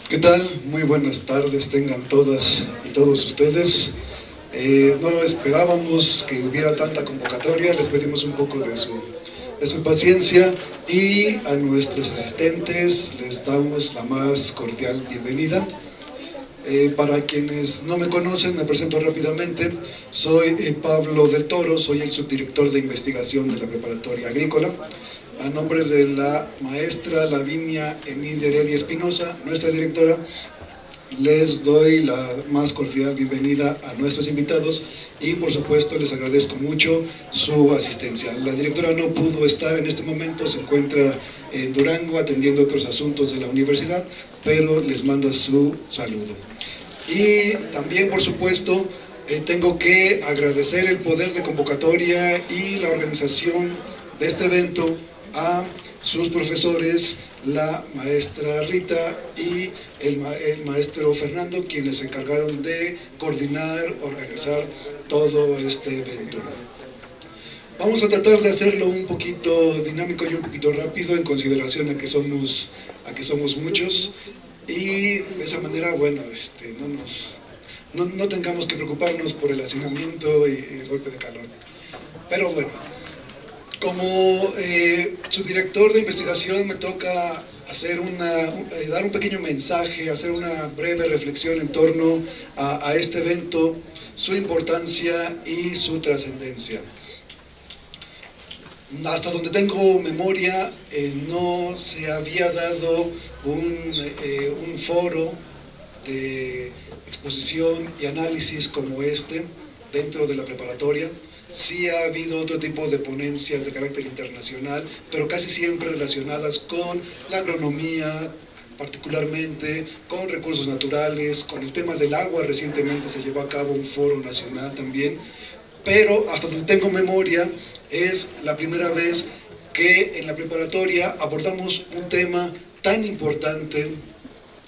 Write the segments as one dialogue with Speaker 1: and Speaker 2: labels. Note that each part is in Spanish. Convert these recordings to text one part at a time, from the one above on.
Speaker 1: ¿Qué tal? Muy buenas tardes tengan todas y todos ustedes. No esperábamos que hubiera tanta convocatoria, les pedimos un poco de su paciencia y a nuestros asistentes les damos la más cordial bienvenida. Para quienes no me conocen, me presento rápidamente. Soy Pablo del Toro, soy el subdirector de investigación de la Preparatoria Agrícola. A nombre de la maestra Lavinia Enide Heredia Espinosa, nuestra directora, les doy la más cordial bienvenida a nuestros invitados y por supuesto les agradezco mucho su asistencia. La directora no pudo estar en este momento, se encuentra en Durango atendiendo otros asuntos de la universidad, pero les manda su saludo. Y también por supuesto tengo que agradecer el poder de convocatoria y la organización de este evento a sus profesores, la maestra Rita y el maestro Fernando, quienes se encargaron de coordinar, organizar todo este evento. Vamos a tratar de hacerlo un poquito dinámico y un poquito rápido en consideración a que somos muchos y de esa manera, bueno, no tengamos que preocuparnos por el hacinamiento y el golpe de calor. Pero bueno, como subdirector de investigación me toca dar un pequeño mensaje, hacer una breve reflexión en torno a este evento, su importancia y su trascendencia. Hasta donde tengo memoria, no se había dado un foro de exposición y análisis como este dentro de la preparatoria. Sí ha habido otro tipo de ponencias de carácter internacional, pero casi siempre relacionadas con la agronomía, particularmente con recursos naturales, con el tema del agua. Recientemente se llevó a cabo un foro nacional también, pero hasta donde tengo memoria es la primera vez que en la preparatoria abordamos un tema tan importante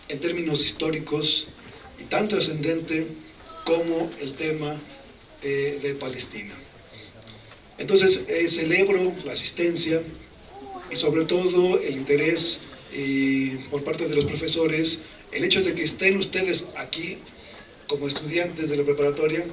Speaker 1: en términos históricos y tan trascendente como el tema de Palestina. Entonces celebro la asistencia y sobre todo el interés por parte de los profesores, el hecho de que estén ustedes aquí como estudiantes de la preparatoria,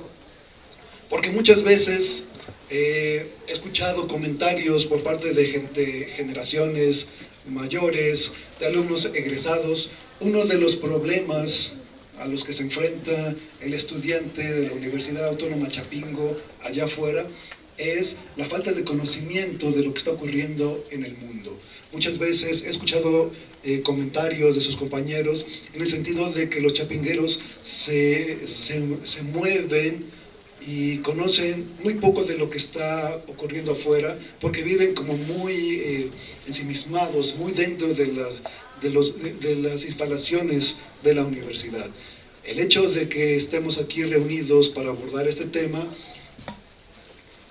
Speaker 1: porque muchas veces he escuchado comentarios por parte de generaciones mayores, de alumnos egresados. Uno de los problemas a los que se enfrenta el estudiante de la Universidad Autónoma Chapingo allá afuera es la falta de conocimiento de lo que está ocurriendo en el mundo. Muchas veces he escuchado comentarios de sus compañeros en el sentido de que los chapingueros se mueven y conocen muy poco de lo que está ocurriendo afuera, porque viven como muy ensimismados, muy dentro de las instalaciones de la universidad. El hecho de que estemos aquí reunidos para abordar este tema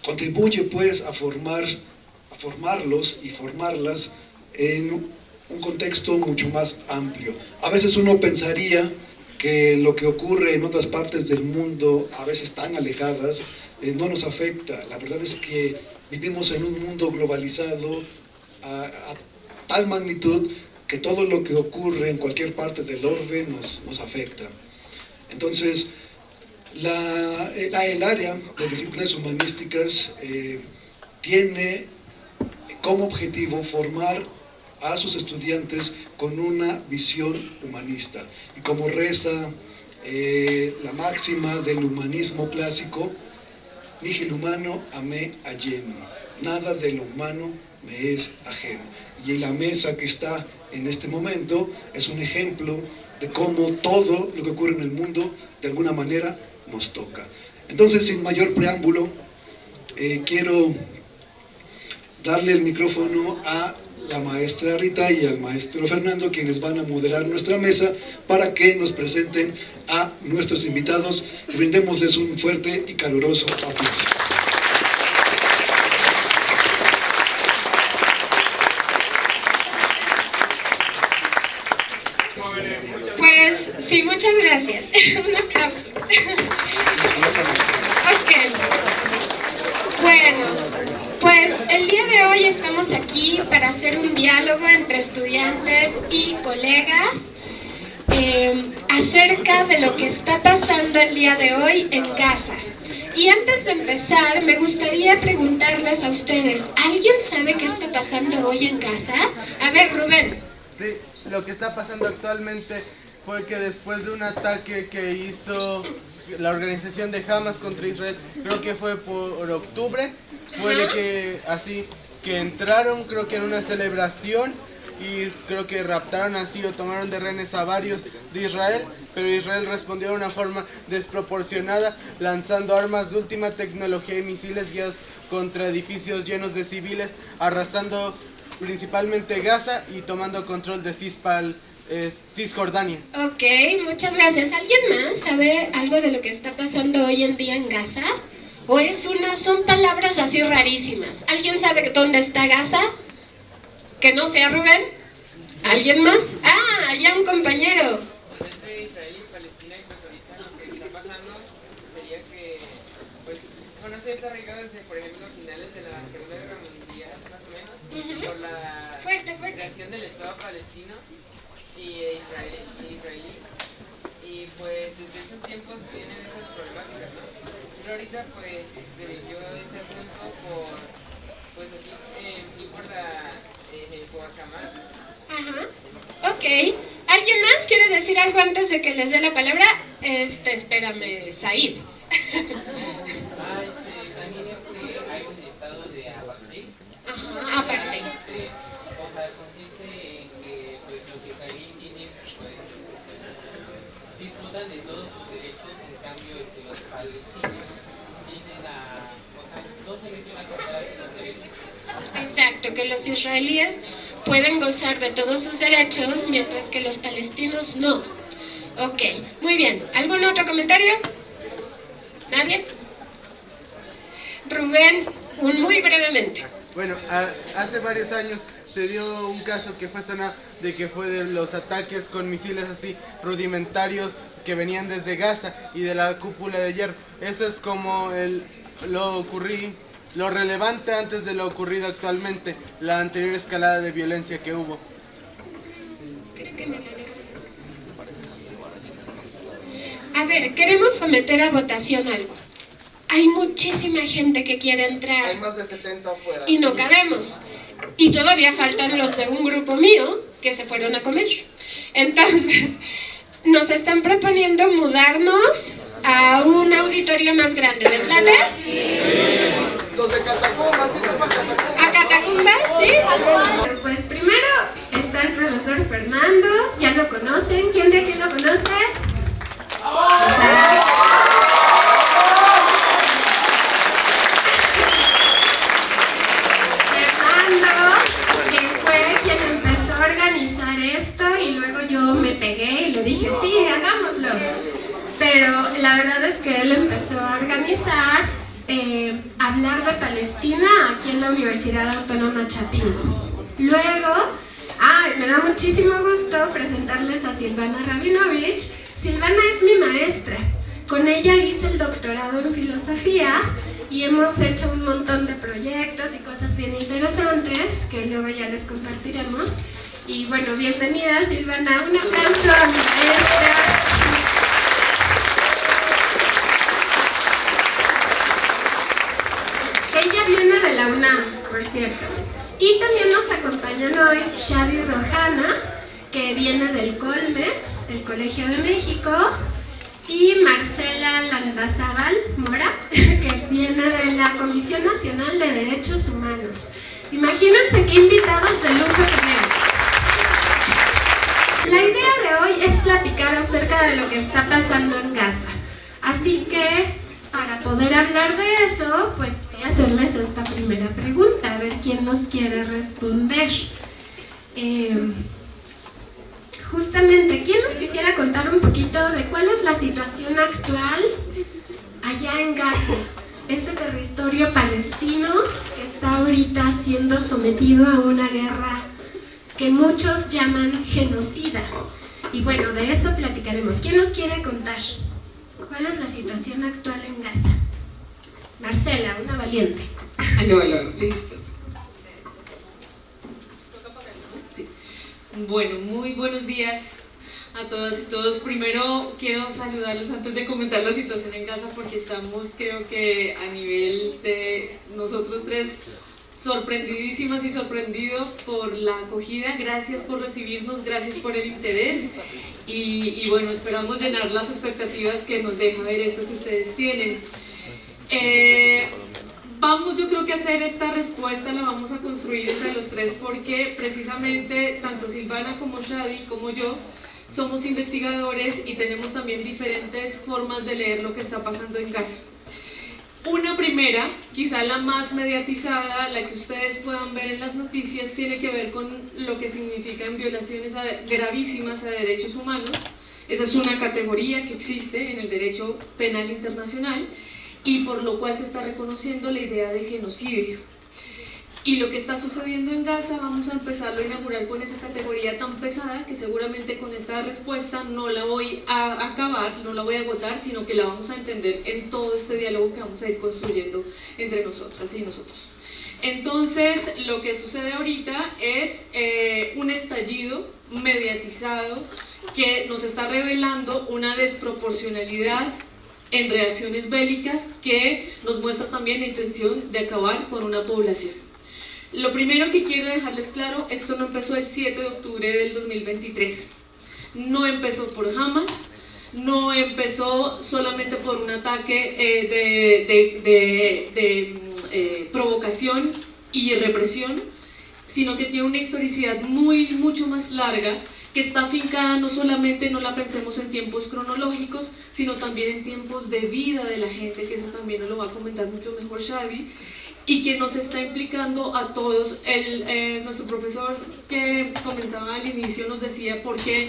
Speaker 1: contribuye pues a formarlos y formarlas en un contexto mucho más amplio. A veces uno pensaría que lo que ocurre en otras partes del mundo, a veces tan alejadas, no nos afecta. La verdad es que vivimos en un mundo globalizado a tal magnitud que todo lo que ocurre en cualquier parte del orbe nos afecta. Entonces, el área de disciplinas humanísticas tiene como objetivo formar a sus estudiantes con una visión humanista. Y como reza la máxima del humanismo clásico, nihil humano a me alieno, nada de lo humano me es ajeno. Y la mesa que está en este momento es un ejemplo de cómo todo lo que ocurre en el mundo de alguna manera nos toca. Entonces, sin mayor preámbulo, quiero darle el micrófono a la maestra Rita y al maestro Fernando, quienes van a moderar nuestra mesa para que nos presenten a nuestros invitados y brindémosles un fuerte y caluroso aplauso.
Speaker 2: Pues sí, muchas gracias. Un aplauso. Ok. Bueno, pues el día de hoy estamos aquí para hacer un diálogo entre estudiantes y colegas acerca de lo que está pasando el día de hoy en Gaza. Y antes de empezar, me gustaría preguntarles a ustedes, ¿alguien sabe qué está pasando hoy en Gaza? A ver, Rubén.
Speaker 3: Sí, lo que está pasando actualmente fue que después de un ataque que hizo la organización de Hamas contra Israel, creo que fue por octubre, fue de que entraron, creo que en una celebración, y creo que raptaron así o tomaron de rehenes a varios de Israel, pero Israel respondió de una forma desproporcionada, lanzando armas de última tecnología y misiles guiados contra edificios llenos de civiles, arrasando principalmente Gaza y tomando control de Cisjordania.
Speaker 2: Ok, muchas gracias. ¿Alguien más sabe algo de lo que está pasando hoy en día en Gaza? ¿O son palabras así rarísimas? ¿Alguien sabe dónde está Gaza? ¿Que no sea Rubén? ¿Alguien más? ¡Ah, allá un compañero!
Speaker 4: Pues entre Israel y Palestina, y pues ahorita lo que está pasando sería que, pues, conoce esta arraigado desde, por ejemplo, finales de la Segunda Guerra Mundial, más o menos, por la creación del Estado palestino y israelí. Y pues desde esos tiempos vienen esas problemáticas, ¿no? Pero ahorita pues yo ese asunto por, pues así, por la Hamas.
Speaker 2: Ajá, ok. ¿Alguien más quiere decir algo antes de que les dé la palabra? Espérame, Said.
Speaker 4: También hay un estado de apartheid.
Speaker 2: Ajá, apartheid.
Speaker 4: O sea, consiste en que pues, los israelíes disfrutan de todos sus derechos, en cambio los palestinos tienen no se les van a cortar los derechos.
Speaker 2: Exacto, que los israelíes pueden gozar de todos sus derechos, mientras que los palestinos no. Ok, muy bien. ¿Algún otro comentario? ¿Nadie? Rubén, muy brevemente.
Speaker 3: Bueno, hace varios años se dio un caso que fue sonado de que fue de los ataques con misiles así rudimentarios que venían desde Gaza y de la cúpula de hierro. Eso es como lo relevante antes de lo ocurrido actualmente, la anterior escalada de violencia que hubo.
Speaker 2: A ver, queremos someter a votación algo. Hay muchísima gente que quiere entrar.
Speaker 3: Hay más de 70 afuera.
Speaker 2: Y no cabemos. Y todavía faltan los de un grupo mío que se fueron a comer. Entonces, nos están proponiendo mudarnos a un auditorio más grande. ¿Les late?
Speaker 3: Los de Catacumbas, ¿sí?
Speaker 2: ¿A Catacumbas? Sí. Pues primero está el profesor Fernando. ¿Ya lo conocen? ¿Quién de aquí lo conoce? Fernando, que fue quien empezó a organizar esto y luego yo me pegué y le dije, sí, hagámoslo. Pero la verdad es que él empezó a organizar hablar de Palestina aquí en la Universidad Autónoma Chapingo. Luego, me da muchísimo gusto presentarles a Silvana Rabinovich. Silvana es mi maestra. Con ella hice el doctorado en filosofía y hemos hecho un montón de proyectos y cosas bien interesantes que luego ya les compartiremos. Y bueno, bienvenida Silvana, un aplauso a mi maestra. Ella viene de la UNAM, por cierto. Y también nos acompañan hoy Shadi Rojana, que viene del Colmex, el Colegio de México, y Marcela Landazábal Mora, que viene de la Comisión Nacional de Derechos Humanos. Imagínense qué invitados de lujo tenemos. La idea de hoy es platicar acerca de lo que está pasando en Gaza. Así que, para poder hablar de eso, pues voy a hacerles esta primera pregunta, a ver quién nos quiere responder. Justamente, ¿quién nos quisiera contar un poquito de cuál es la situación actual allá en Gaza? Ese territorio palestino que está ahorita siendo sometido a una guerra que muchos llaman genocida. Y bueno, de eso platicaremos. ¿Quién nos quiere contar? ¿Cuál es la situación actual en Gaza? Marcela, una valiente.
Speaker 5: Aló, listo. Sí. Bueno, muy buenos días a todas y todos. Primero quiero saludarlos antes de comentar la situación en Gaza, porque estamos, creo que a nivel de nosotros tres, sorprendidísimas y sorprendidos por la acogida. Gracias por recibirnos, gracias por el interés y bueno, esperamos llenar las expectativas que nos deja ver esto que ustedes tienen. Vamos, yo creo que hacer esta respuesta la vamos a construir entre los tres, porque precisamente tanto Silvana como Shadi como yo somos investigadores y tenemos también diferentes formas de leer lo que está pasando en Gaza. Una primera, quizá la más mediatizada, la que ustedes puedan ver en las noticias, tiene que ver con lo que significan violaciones gravísimas a derechos humanos. Esa es una categoría que existe en el derecho penal internacional y por lo cual se está reconociendo la idea de genocidio. Y lo que está sucediendo en Gaza, vamos a empezarlo a inaugurar con esa categoría tan pesada que seguramente con esta respuesta no la voy a acabar, no la voy a agotar, sino que la vamos a entender en todo este diálogo que vamos a ir construyendo entre nosotras y nosotros. Entonces, lo que sucede ahorita es un estallido mediatizado que nos está revelando una desproporcionalidad en reacciones bélicas que nos muestra también la intención de acabar con una población. Lo primero que quiero dejarles claro, esto no empezó el 7 de octubre del 2023, no empezó por Hamas, no empezó solamente por un ataque de provocación y represión, sino que tiene una historicidad mucho más larga, que está afincada no solamente, no la pensemos en tiempos cronológicos, sino también en tiempos de vida de la gente, que eso también nos lo va a comentar mucho mejor Shadi, y que nos está implicando a todos. Nuestro profesor que comenzaba al inicio nos decía por qué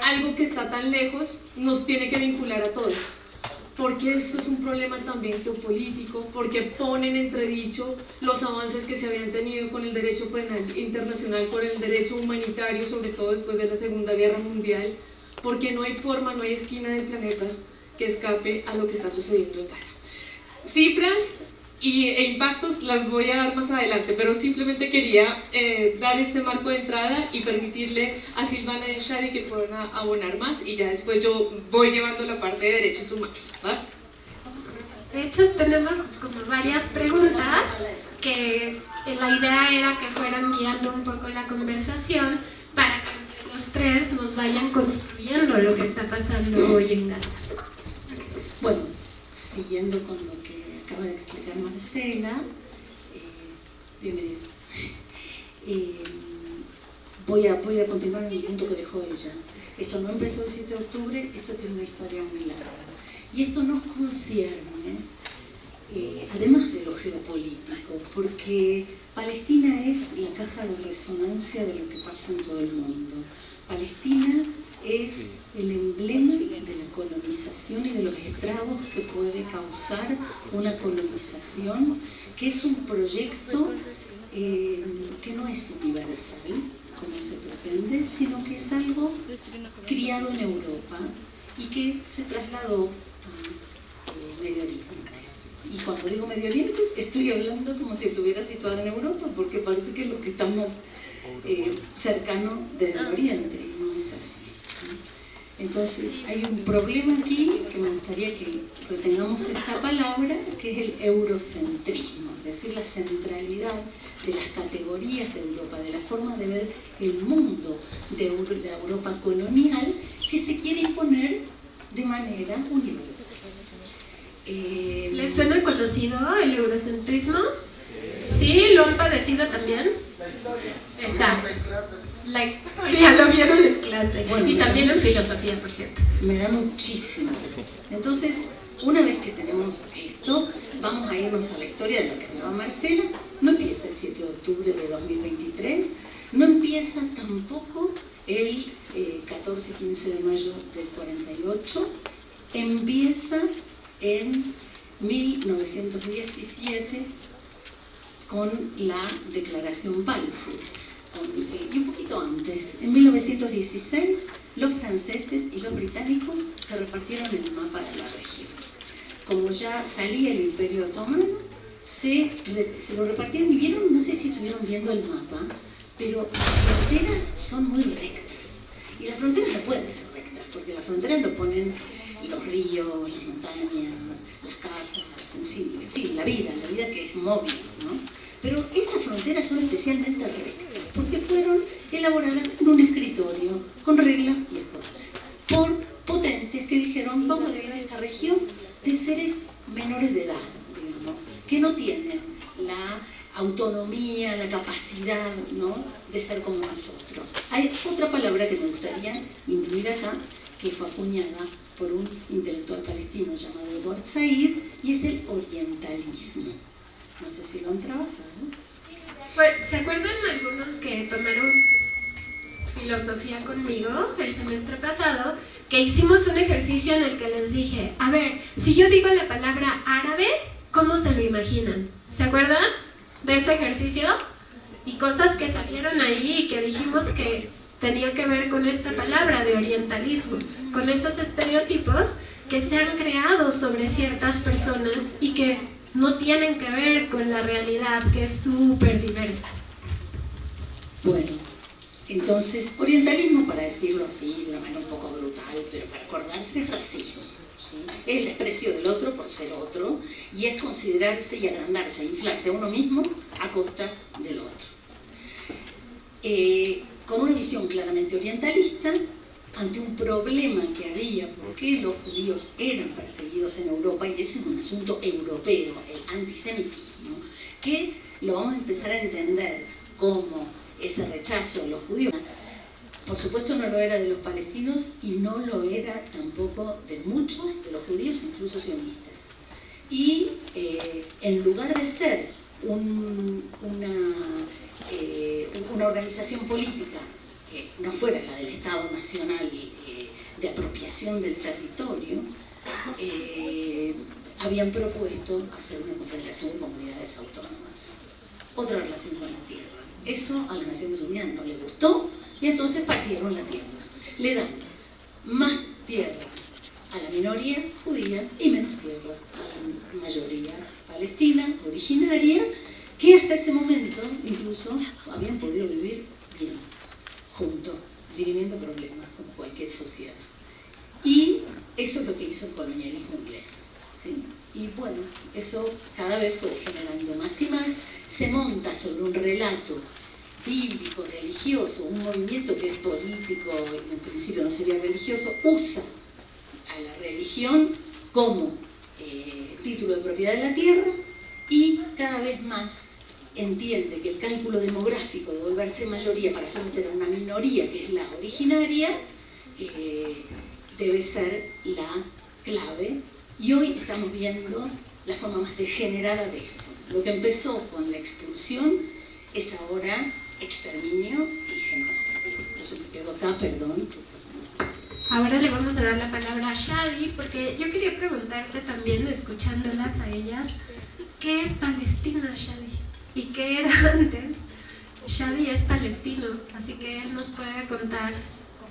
Speaker 5: algo que está tan lejos nos tiene que vincular a todos, porque esto es un problema también geopolítico, porque pone en entredicho los avances que se habían tenido con el derecho penal internacional, con el derecho humanitario, sobre todo después de la Segunda Guerra Mundial, porque no hay forma, no hay esquina del planeta que escape a lo que está sucediendo en Gaza. Cifras e impactos las voy a dar más adelante, pero simplemente quería dar este marco de entrada y permitirle a Silvana y a Shadi que puedan abonar más, y ya después yo voy llevando la parte de derechos humanos, ¿va?
Speaker 2: De hecho, tenemos como varias preguntas que la idea era que fueran guiando un poco la conversación para que los tres nos vayan construyendo lo que está pasando hoy en Gaza.
Speaker 6: Bueno, siguiendo con lo que acaba de explicar Marcela, bienvenidos. Voy a continuar en el punto que dejó ella. Esto no empezó el 7 de octubre, esto tiene una historia muy larga. Y esto nos concierne, además de lo geopolítico, porque Palestina es la caja de resonancia de lo que pasa en todo el mundo. Palestina es el emblema de la colonización y de los estragos que puede causar una colonización, que es un proyecto que no es universal, como se pretende, sino que es algo criado en Europa y que se trasladó a Medio Oriente. Y cuando digo Medio Oriente, estoy hablando como si estuviera situada en Europa, porque parece que es lo que está más cercano desde el Oriente, y no es así. Entonces, hay un problema aquí que me gustaría que retengamos esta palabra, que es el eurocentrismo, es decir, la centralidad de las categorías de Europa, de la forma de ver el mundo de la Europa colonial, que se quiere imponer de manera universal.
Speaker 2: ¿Les suena conocido el eurocentrismo? ¿Sí? ¿Lo han padecido también? Exacto. La historia lo vieron en clase, bueno, y también en filosofía, por cierto.
Speaker 6: Me da muchísimo. Entonces, una vez que tenemos esto, vamos a irnos a la historia de la que hablaba Marcela. No empieza el 7 de octubre de 2023, no empieza tampoco el 14-15 de mayo del 48, empieza en 1917 con la Declaración Balfour. Y un poquito antes, en 1916, los franceses y los británicos se repartieron el mapa de la región. Como ya salía el Imperio Otomano, se lo repartieron y vieron, no sé si estuvieron viendo el mapa, pero las fronteras son muy rectas. Y las fronteras no pueden ser rectas. porque las fronteras lo ponen los ríos, las montañas, las casas, en fin, la vida que es móvil, ¿no? Pero esas fronteras son especialmente rectas, porque fueron elaboradas en un escritorio, con reglas y escuadras, por potencias que dijeron, vamos a dividir esta región de seres menores de edad, digamos, que no tienen la autonomía, la capacidad, ¿no?, de ser como nosotros. Hay otra palabra que me gustaría incluir acá, que fue acuñada por un intelectual palestino llamado Edward Said, y es el orientalismo. No sé si lo han trabajado.
Speaker 2: Bueno, ¿se acuerdan algunos que tomaron filosofía conmigo el semestre pasado? Que hicimos un ejercicio en el que les dije, a ver, si yo digo la palabra árabe, ¿cómo se lo imaginan? ¿Se acuerdan de ese ejercicio? Y cosas que salieron ahí y que dijimos que tenía que ver con esta palabra de orientalismo, con esos estereotipos que se han creado sobre ciertas personas y que no tienen que ver con la realidad, que es súper diversa.
Speaker 6: Bueno, entonces, orientalismo, para decirlo así, de una manera un poco brutal, pero para acordarse, es racismo, ¿sí? Es el desprecio del otro por ser otro, y es considerarse y agrandarse, inflarse a uno mismo a costa del otro. Con una visión claramente orientalista, ante un problema que había, porque los judíos eran perseguidos en Europa, y ese es un asunto europeo, el antisemitismo, que lo vamos a empezar a entender como ese rechazo a los judíos. Por supuesto no lo era de los palestinos y no lo era tampoco de muchos de los judíos, incluso sionistas. Y en lugar de ser una organización política que no fuera la del Estado Nacional de apropiación del territorio, habían propuesto hacer una confederación de comunidades autónomas, otra relación con la tierra. Eso a las Naciones Unidas no le gustó y entonces partieron la tierra. Le dan más tierra a la minoría judía y menos tierra a la mayoría palestina originaria, que hasta ese momento incluso habían podido vivir bien, juntos, dirimiendo problemas como cualquier sociedad. Y eso es lo que hizo el colonialismo inglés, ¿sí? Y bueno, eso cada vez fue degenerando más y más, se monta sobre un relato bíblico, religioso, un movimiento que es político, en principio no sería religioso, usa a la religión como título de propiedad de la tierra, y cada vez más entiende que el cálculo demográfico de volverse mayoría para someter a una minoría que es la originaria debe ser la clave, y hoy estamos viendo la forma más degenerada de esto. Lo que empezó con la expulsión es ahora exterminio y genocidio. Yo me quedo acá, perdón.
Speaker 2: Ahora le vamos a dar la palabra a Shadi, porque yo quería preguntarte también, escuchándolas a ellas, ¿qué es Palestina, Shadi? ¿Y qué era antes? Shadi es palestino, así que él nos puede contar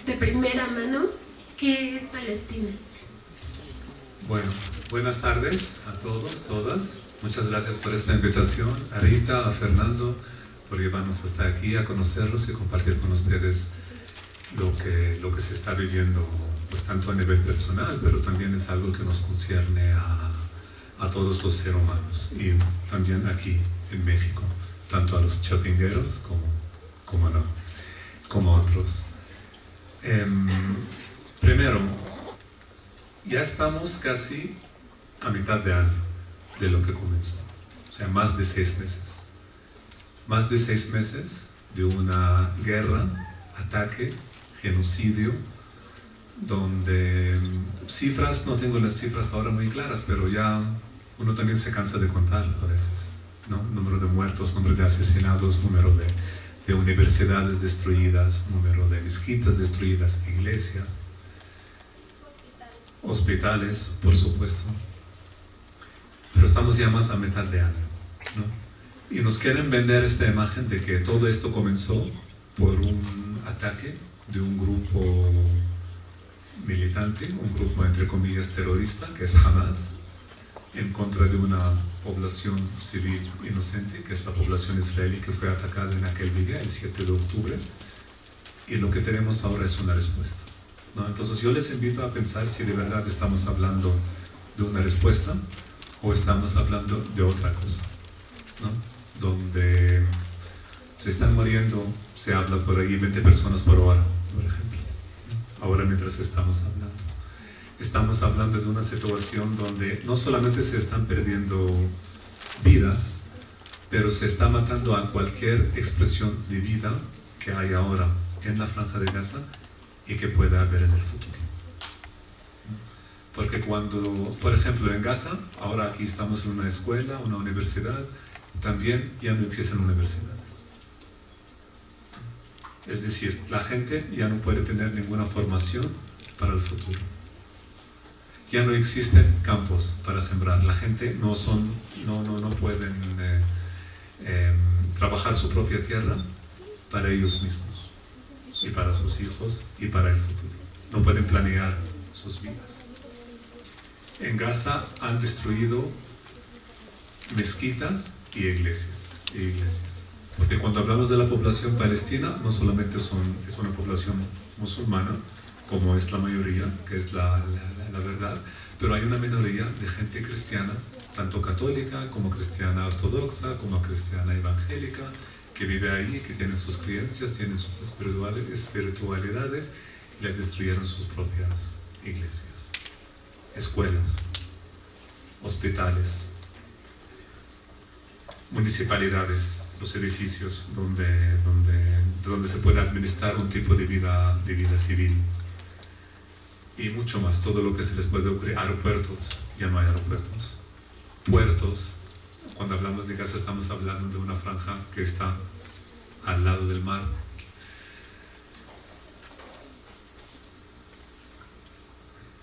Speaker 2: de primera mano qué es Palestina.
Speaker 7: Bueno, buenas tardes a todos, todas. Muchas gracias por esta invitación, a Rita, a Fernando, por llevarnos hasta aquí a conocerlos y compartir con ustedes lo que se está viviendo, pues tanto a nivel personal, pero también es algo que nos concierne a todos los seres humanos, y también aquí en México, tanto a los chapingueros como otros. Primero, ya estamos casi a mitad de año de lo que comenzó, o sea, más de 6 meses. Más de 6 meses de una guerra, ataque, genocidio, donde cifras, no tengo las cifras ahora muy claras, pero ya uno también se cansa de contar a veces, ¿no? Número de muertos, número de asesinados, número de universidades destruidas, número de mezquitas destruidas, iglesias, hospitales, por supuesto. Pero estamos ya más a mitad de año, ¿no? Y nos quieren vender esta imagen de que todo esto comenzó por un ataque de un grupo militante, un grupo entre comillas terrorista, que es Hamas, en contra de una población civil inocente, que es la población israelí que fue atacada en aquel día, el 7 de octubre. Y lo que tenemos ahora es una respuesta. ¿no? Entonces yo les invito a pensar si de verdad estamos hablando de una respuesta o estamos hablando de otra cosa, ¿no? Donde se están muriendo, se habla por ahí 20 personas por hora, por ejemplo, ¿no? Ahora mientras estamos hablando de una situación donde no solamente se están perdiendo vidas, pero se está matando a cualquier expresión de vida que hay ahora en la Franja de Gaza y que pueda haber en el futuro. Porque cuando, por ejemplo, en Gaza, ahora aquí estamos en una escuela, una universidad, también ya no existen universidades. Es decir, la gente ya no puede tener ninguna formación para el futuro. Ya no existen campos para sembrar. La gente no pueden trabajar su propia tierra para ellos mismos y para sus hijos y para el futuro. No pueden planear sus vidas. En Gaza han destruido mezquitas y iglesias. Porque cuando hablamos de la población palestina, no solamente es una población musulmana, como es la mayoría, que es la verdad, pero hay una minoría de gente cristiana, tanto católica como cristiana ortodoxa, como cristiana evangélica, que vive ahí, que tienen sus creencias, tienen sus espiritualidades, y les destruyeron sus propias iglesias, escuelas, hospitales, municipalidades, los edificios donde se puede administrar un tipo de vida civil. Y mucho más, todo lo que se les puede ocurrir. Aeropuertos, ya no hay aeropuertos. Puertos, cuando hablamos de Gaza estamos hablando de una franja que está al lado del mar.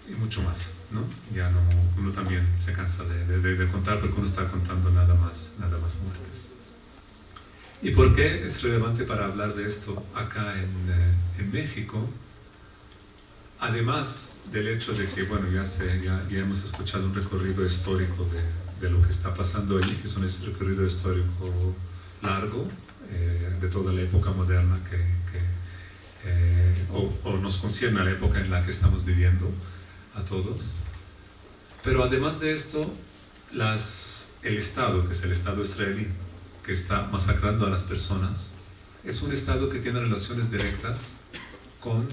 Speaker 7: Y mucho más, ¿no? Ya no, uno también se cansa de contar porque uno está contando nada más muertes. ¿Y por qué es relevante para hablar de esto acá en México? Además del hecho de que, bueno, ya hemos escuchado un recorrido histórico de lo que está pasando allí, que es un recorrido histórico largo, de toda la época moderna o nos concierne a la época en la que estamos viviendo a todos. Pero además de esto, el Estado, que es el Estado israelí, que está masacrando a las personas, es un Estado que tiene relaciones directas con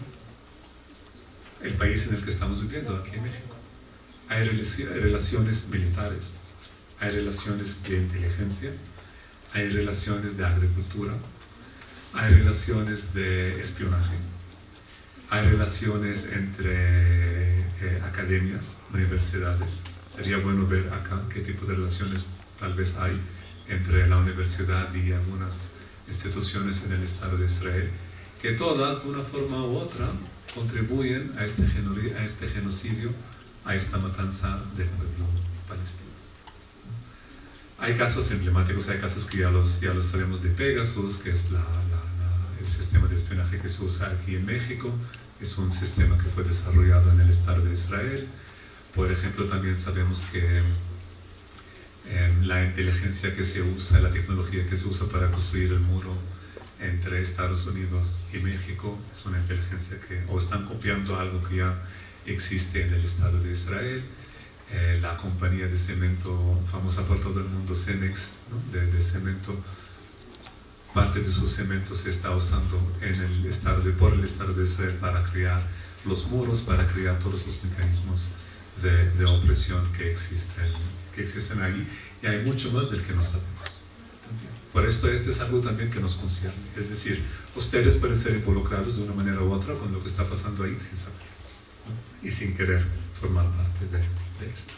Speaker 7: el país en el que estamos viviendo, aquí en México. Hay relaciones militares, hay relaciones de inteligencia, hay relaciones de agricultura, hay relaciones de espionaje, hay relaciones entre academias, universidades. Sería bueno ver acá qué tipo de relaciones tal vez hay entre la universidad y algunas instituciones en el Estado de Israel, que todas, de una forma u otra, contribuyen a este genocidio, a esta matanza del pueblo palestino. Hay casos emblemáticos, hay casos que ya los sabemos de Pegasus, que es el sistema de espionaje que se usa aquí en México. Es un sistema que fue desarrollado en el Estado de Israel. Por ejemplo, también sabemos que la inteligencia que se usa, la tecnología que se usa para construir el muro entre Estados Unidos y México es una inteligencia o están copiando algo que ya existe en el Estado de Israel. La compañía de cemento famosa por todo el mundo, Cemex, ¿no? de cemento, parte de su cemento se está usando por el Estado de Israel para crear los muros, para crear todos los mecanismos de opresión que existen ahí, y hay mucho más del que no sabemos. Por esto este es algo también que nos concierne, es decir, ustedes pueden ser involucrados de una manera u otra con lo que está pasando ahí sin saber, ¿no? Y sin querer formar parte de esto.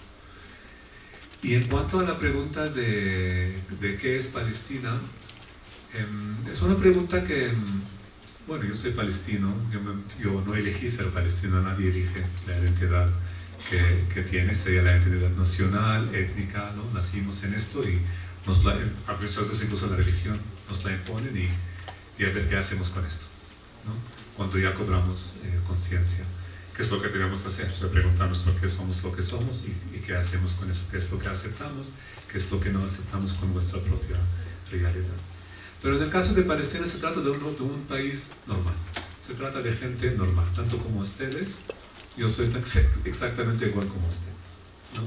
Speaker 7: Y en cuanto a la pregunta de qué es Palestina, es una pregunta que, bueno, yo soy palestino, yo no elegí ser palestino, nadie elige la identidad que tiene, sería la identidad nacional, étnica, ¿no? Nacimos en esto y a veces incluso la religión nos la imponen y a ver qué hacemos con esto, ¿no? Cuando ya cobramos conciencia, qué es lo que debemos hacer, o sea, preguntarnos por qué somos lo que somos y qué hacemos con eso, qué es lo que aceptamos, qué es lo que no aceptamos con nuestra propia realidad. Pero en el caso de Palestina se trata de un país normal, Se trata de gente normal, tanto como ustedes. Yo soy exactamente igual como ustedes, ¿no?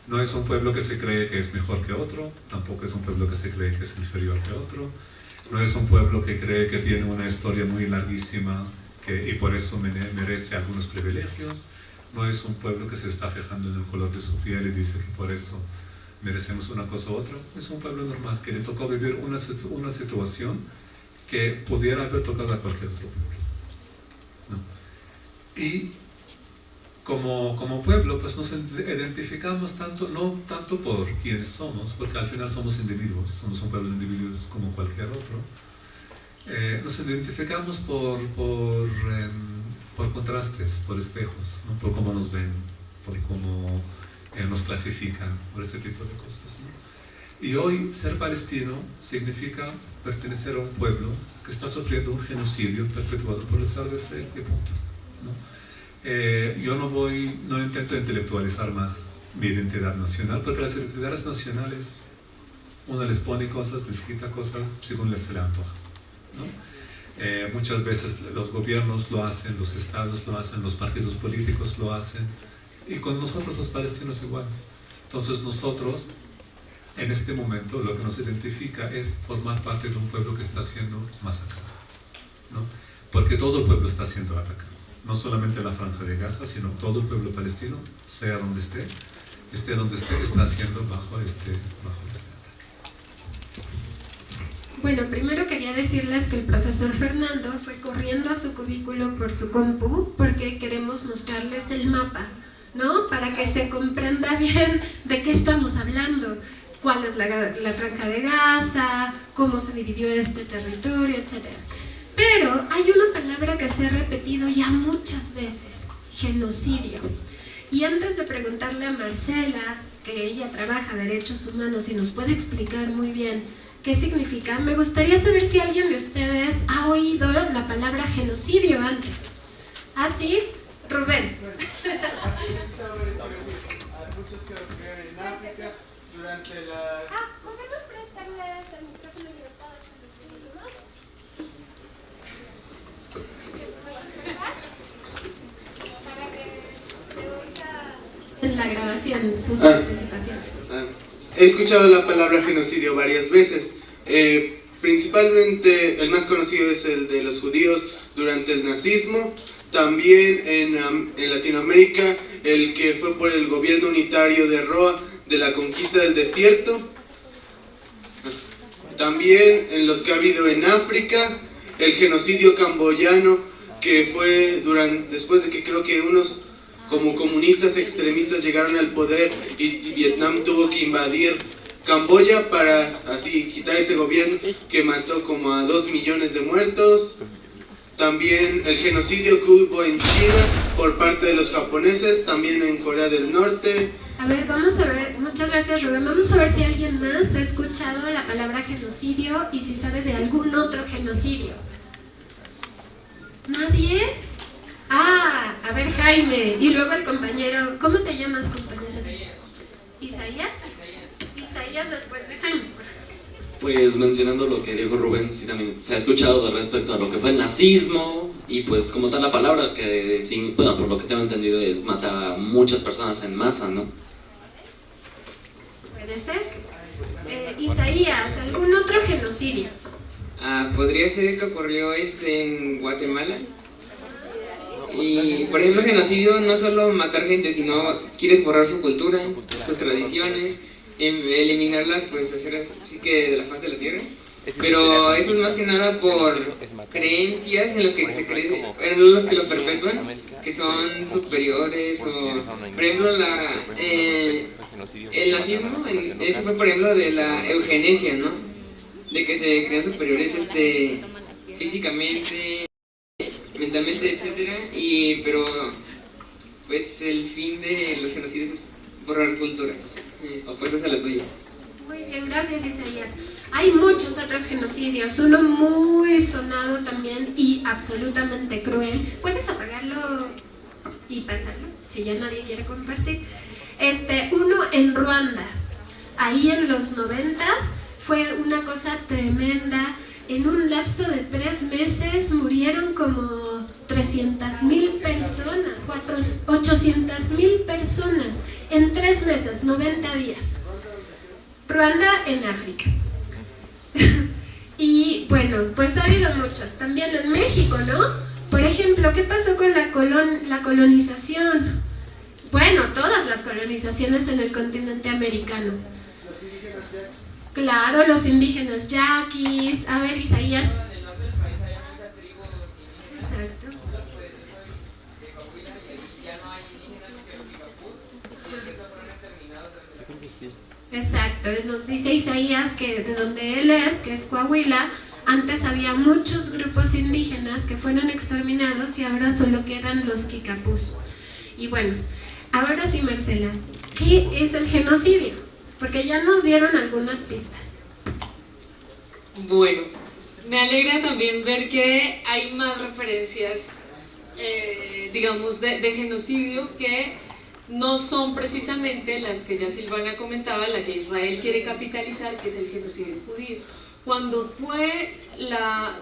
Speaker 7: No es un pueblo que se cree que es mejor que otro, tampoco es un pueblo que se cree que es inferior que otro. No es un pueblo que cree que tiene una historia muy larguísima y por eso merece algunos privilegios. No es un pueblo que se está fijando en el color de su piel y dice que por eso merecemos una cosa u otra. Es un pueblo normal que le tocó vivir una situación que pudiera haber tocado a cualquier otro pueblo, ¿no? Y como pueblo, pues nos identificamos no tanto por quiénes somos, porque al final somos individuos, somos un pueblo de individuos como cualquier otro. Nos identificamos por contrastes, por espejos, ¿no? Por cómo nos ven, por cómo nos clasifican, por este tipo de cosas, ¿no? Y hoy ser palestino significa pertenecer a un pueblo que está sufriendo un genocidio perpetuado por el Estado de Israel, y punto, ¿no? Yo no intento intelectualizar más mi identidad nacional, porque las identidades nacionales uno les pone cosas, les quita cosas según se le antoja, ¿no? Muchas veces los gobiernos lo hacen, los estados lo hacen, los partidos políticos lo hacen, y con nosotros los palestinos igual. Entonces nosotros, en este momento, lo que nos identifica es formar parte de un pueblo que está siendo masacrado, ¿no? Porque todo el pueblo está siendo atacado. No solamente la Franja de Gaza, sino todo el pueblo palestino, sea donde esté donde esté, está siendo bajo este ataque.
Speaker 2: Bueno, primero quería decirles que el profesor Fernando fue corriendo a su cubículo por su compu porque queremos mostrarles el mapa, ¿no? Para que se comprenda bien de qué estamos hablando, cuál es la Franja de Gaza, cómo se dividió este territorio, etc. Pero hay una palabra que se ha repetido ya muchas veces: genocidio. Y antes de preguntarle a Marcela, que ella trabaja derechos humanos y nos puede explicar muy bien qué significa, me gustaría saber si alguien de ustedes ha oído la palabra genocidio antes. ¿Ah, sí? Rubén.
Speaker 3: Muchos que ocurrieron en África durante la...
Speaker 2: ¿podemos prestarles el micrófono libertad a los chicos? Para que se oiga en la grabación sus participaciones.
Speaker 3: He escuchado la palabra genocidio varias veces. Principalmente el más conocido es el de los judíos durante el nazismo. También en Latinoamérica, el que fue por el gobierno unitario de Roa de la conquista del desierto. También en los que ha habido en África, el genocidio camboyano, que fue después de que creo que unos como comunistas extremistas llegaron al poder y Vietnam tuvo que invadir Camboya para así quitar ese gobierno que mató como a 2 millones de muertos. También el genocidio que hubo en China por parte de los japoneses, también en Corea del Norte.
Speaker 2: A ver, vamos a ver, muchas gracias Rubén, vamos a ver si alguien más ha escuchado la palabra genocidio y si sabe de algún otro genocidio. ¿Nadie? A ver Jaime, y luego el compañero, ¿cómo te llamas, compañero? ¿Isaías? Isaías después de Jaime, por favor.
Speaker 8: Pues mencionando lo que dijo Rubén, sí también se ha escuchado respecto a lo que fue el nazismo y pues como tal la palabra que, bueno, por lo que tengo entendido es matar a muchas personas en masa, ¿no?
Speaker 2: Puede ser. Isaías, ¿algún otro genocidio?
Speaker 4: Podría ser el que ocurrió en Guatemala. Y por ejemplo, genocidio no solo matar gente, sino quieres borrar su cultura, sus tradiciones, eliminarlas, pues hacer así que de la faz de la tierra. Pero eso es más que nada por creencias en las que te crees, en los que lo perpetúan, que son superiores, o por ejemplo el nazismo, eso fue por ejemplo de la eugenesia, ¿no? De que se crean superiores físicamente, mentalmente, etcétera, pero pues el fin de los genocidios es borrar culturas, opuestas a la tuya.
Speaker 2: Muy bien, gracias Isaías. Hay muchos otros genocidios, uno muy sonado también y absolutamente cruel. ¿Puedes apagarlo y pasarlo? Si ya nadie quiere compartir. Uno en Ruanda, ahí en los 90s, fue una cosa tremenda. En un lapso de 3 meses murieron como 300,000 personas, 800,000 personas en 3 meses, 90 días. Ruanda en África. Y bueno, pues ha habido muchas, también en México, ¿no? Por ejemplo, ¿qué pasó con la colonización? Bueno, todas las colonizaciones en el continente americano. Claro, los indígenas yaquis. A ver, Isaías. Exacto. Exacto, nos dice Isaías que de donde él es, que es Coahuila, antes había muchos grupos indígenas que fueron exterminados y ahora solo quedan los kikapús. Y bueno, ahora sí, Marcela, ¿qué es el genocidio? Porque ya nos dieron algunas pistas.
Speaker 5: Bueno, me alegra también ver que hay más referencias, digamos, de genocidio que no son precisamente las que ya Silvana comentaba, la que Israel quiere capitalizar, que es el genocidio judío. Cuando fue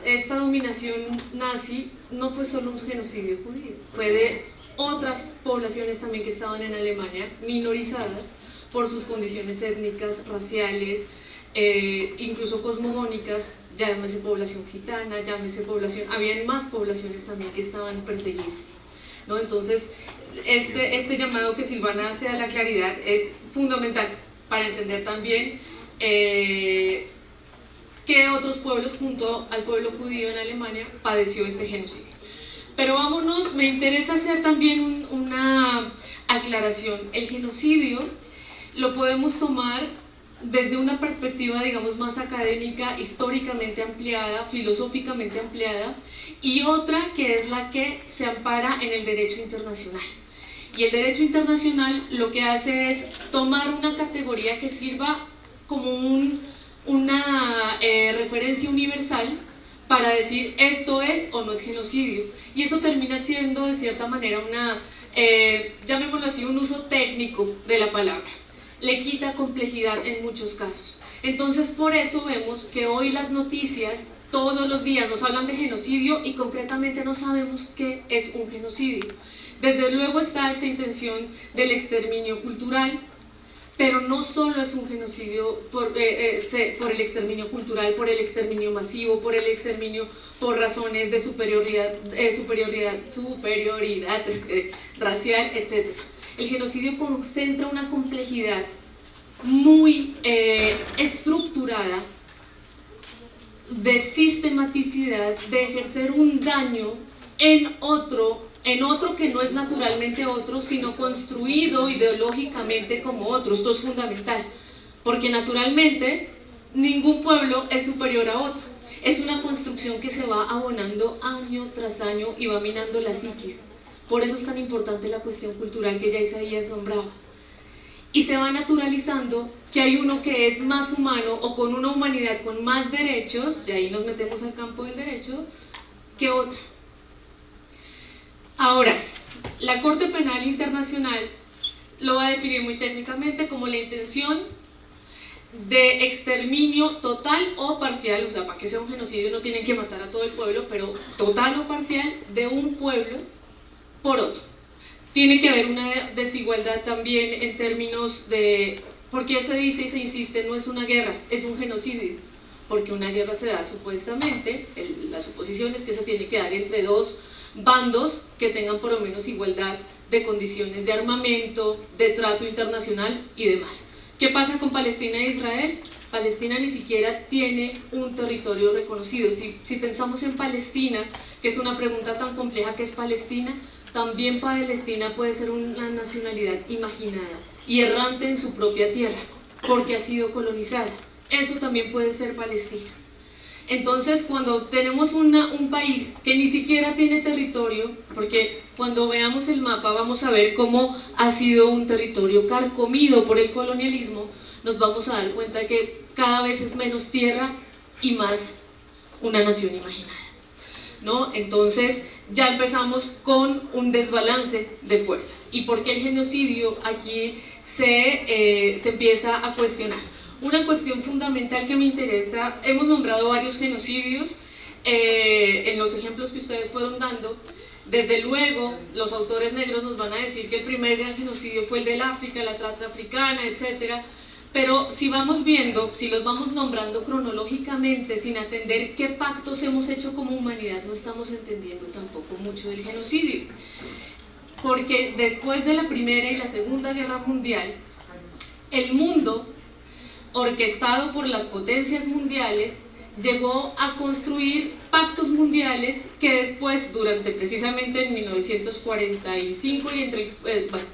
Speaker 5: esta dominación nazi, no fue solo un genocidio judío, fue de otras poblaciones también que estaban en Alemania, minorizadas por sus condiciones étnicas, raciales, incluso cosmogónicas, llámese población gitana, llámese población, habían más poblaciones también que estaban perseguidas, ¿no? Entonces, este llamado que Silvana hace a la claridad es fundamental para entender también qué otros pueblos junto al pueblo judío en Alemania padeció este genocidio. Pero vámonos, me interesa hacer también una aclaración. El genocidio lo podemos tomar desde una perspectiva, digamos, más académica, históricamente ampliada, filosóficamente ampliada, y otra que es la que se ampara en el derecho internacional. Y el derecho internacional lo que hace es tomar una categoría que sirva como una referencia universal para decir esto es o no es genocidio. Y eso termina siendo de cierta manera llamémoslo así, un uso técnico de la palabra. Le quita complejidad en muchos casos. Entonces por eso vemos que hoy las noticias todos los días nos hablan de genocidio y concretamente no sabemos qué es un genocidio. Desde luego está esta intención del exterminio cultural, pero no solo es un genocidio por el exterminio cultural, por el exterminio masivo, por el exterminio por razones de superioridad racial, etc. El genocidio concentra una complejidad muy estructurada de sistematicidad, de ejercer un daño en otro que no es naturalmente otro, sino construido ideológicamente como otro. Esto es fundamental, porque naturalmente ningún pueblo es superior a otro. Es una construcción que se va abonando año tras año y va minando la psiquis. Por eso es tan importante la cuestión cultural que ya Isaías nombraba. Y se va naturalizando que hay uno que es más humano o con una humanidad con más derechos, y ahí nos metemos al campo del derecho, que otra. Ahora, la Corte Penal Internacional lo va a definir muy técnicamente como la intención de exterminio total o parcial, o sea, para que sea un genocidio no tienen que matar a todo el pueblo, pero total o parcial de un pueblo por otro. Tiene que haber una desigualdad también en términos de, porque se dice y se insiste, no es una guerra, es un genocidio, porque una guerra se da supuestamente, la suposición es que se tiene que dar entre dos bandos que tengan por lo menos igualdad de condiciones de armamento, de trato internacional y demás. ¿Qué pasa con Palestina e Israel? Palestina ni siquiera tiene un territorio reconocido. Si pensamos en Palestina, que es una pregunta tan compleja que es Palestina, también Palestina puede ser una nacionalidad imaginada y errante en su propia tierra, porque ha sido colonizada. Eso también puede ser Palestina. Entonces, cuando tenemos un país que ni siquiera tiene territorio, porque cuando veamos el mapa vamos a ver cómo ha sido un territorio carcomido por el colonialismo, nos vamos a dar cuenta que cada vez es menos tierra y más una nación imaginada, ¿no? Entonces, ya empezamos con un desbalance de fuerzas. ¿Y por qué el genocidio aquí se empieza a cuestionar? Una cuestión fundamental que me interesa, hemos nombrado varios genocidios en los ejemplos que ustedes fueron dando, Desde luego, los autores negros nos van a decir que el primer gran genocidio fue el del África, la trata africana, etc. Pero si vamos viendo, si los vamos nombrando cronológicamente, sin atender qué pactos hemos hecho como humanidad, no estamos entendiendo tampoco mucho del genocidio. Porque después de la Primera y la Segunda Guerra Mundial, el mundo, orquestado por las potencias mundiales, llegó a construir pactos mundiales que después, durante precisamente en 1945 y entre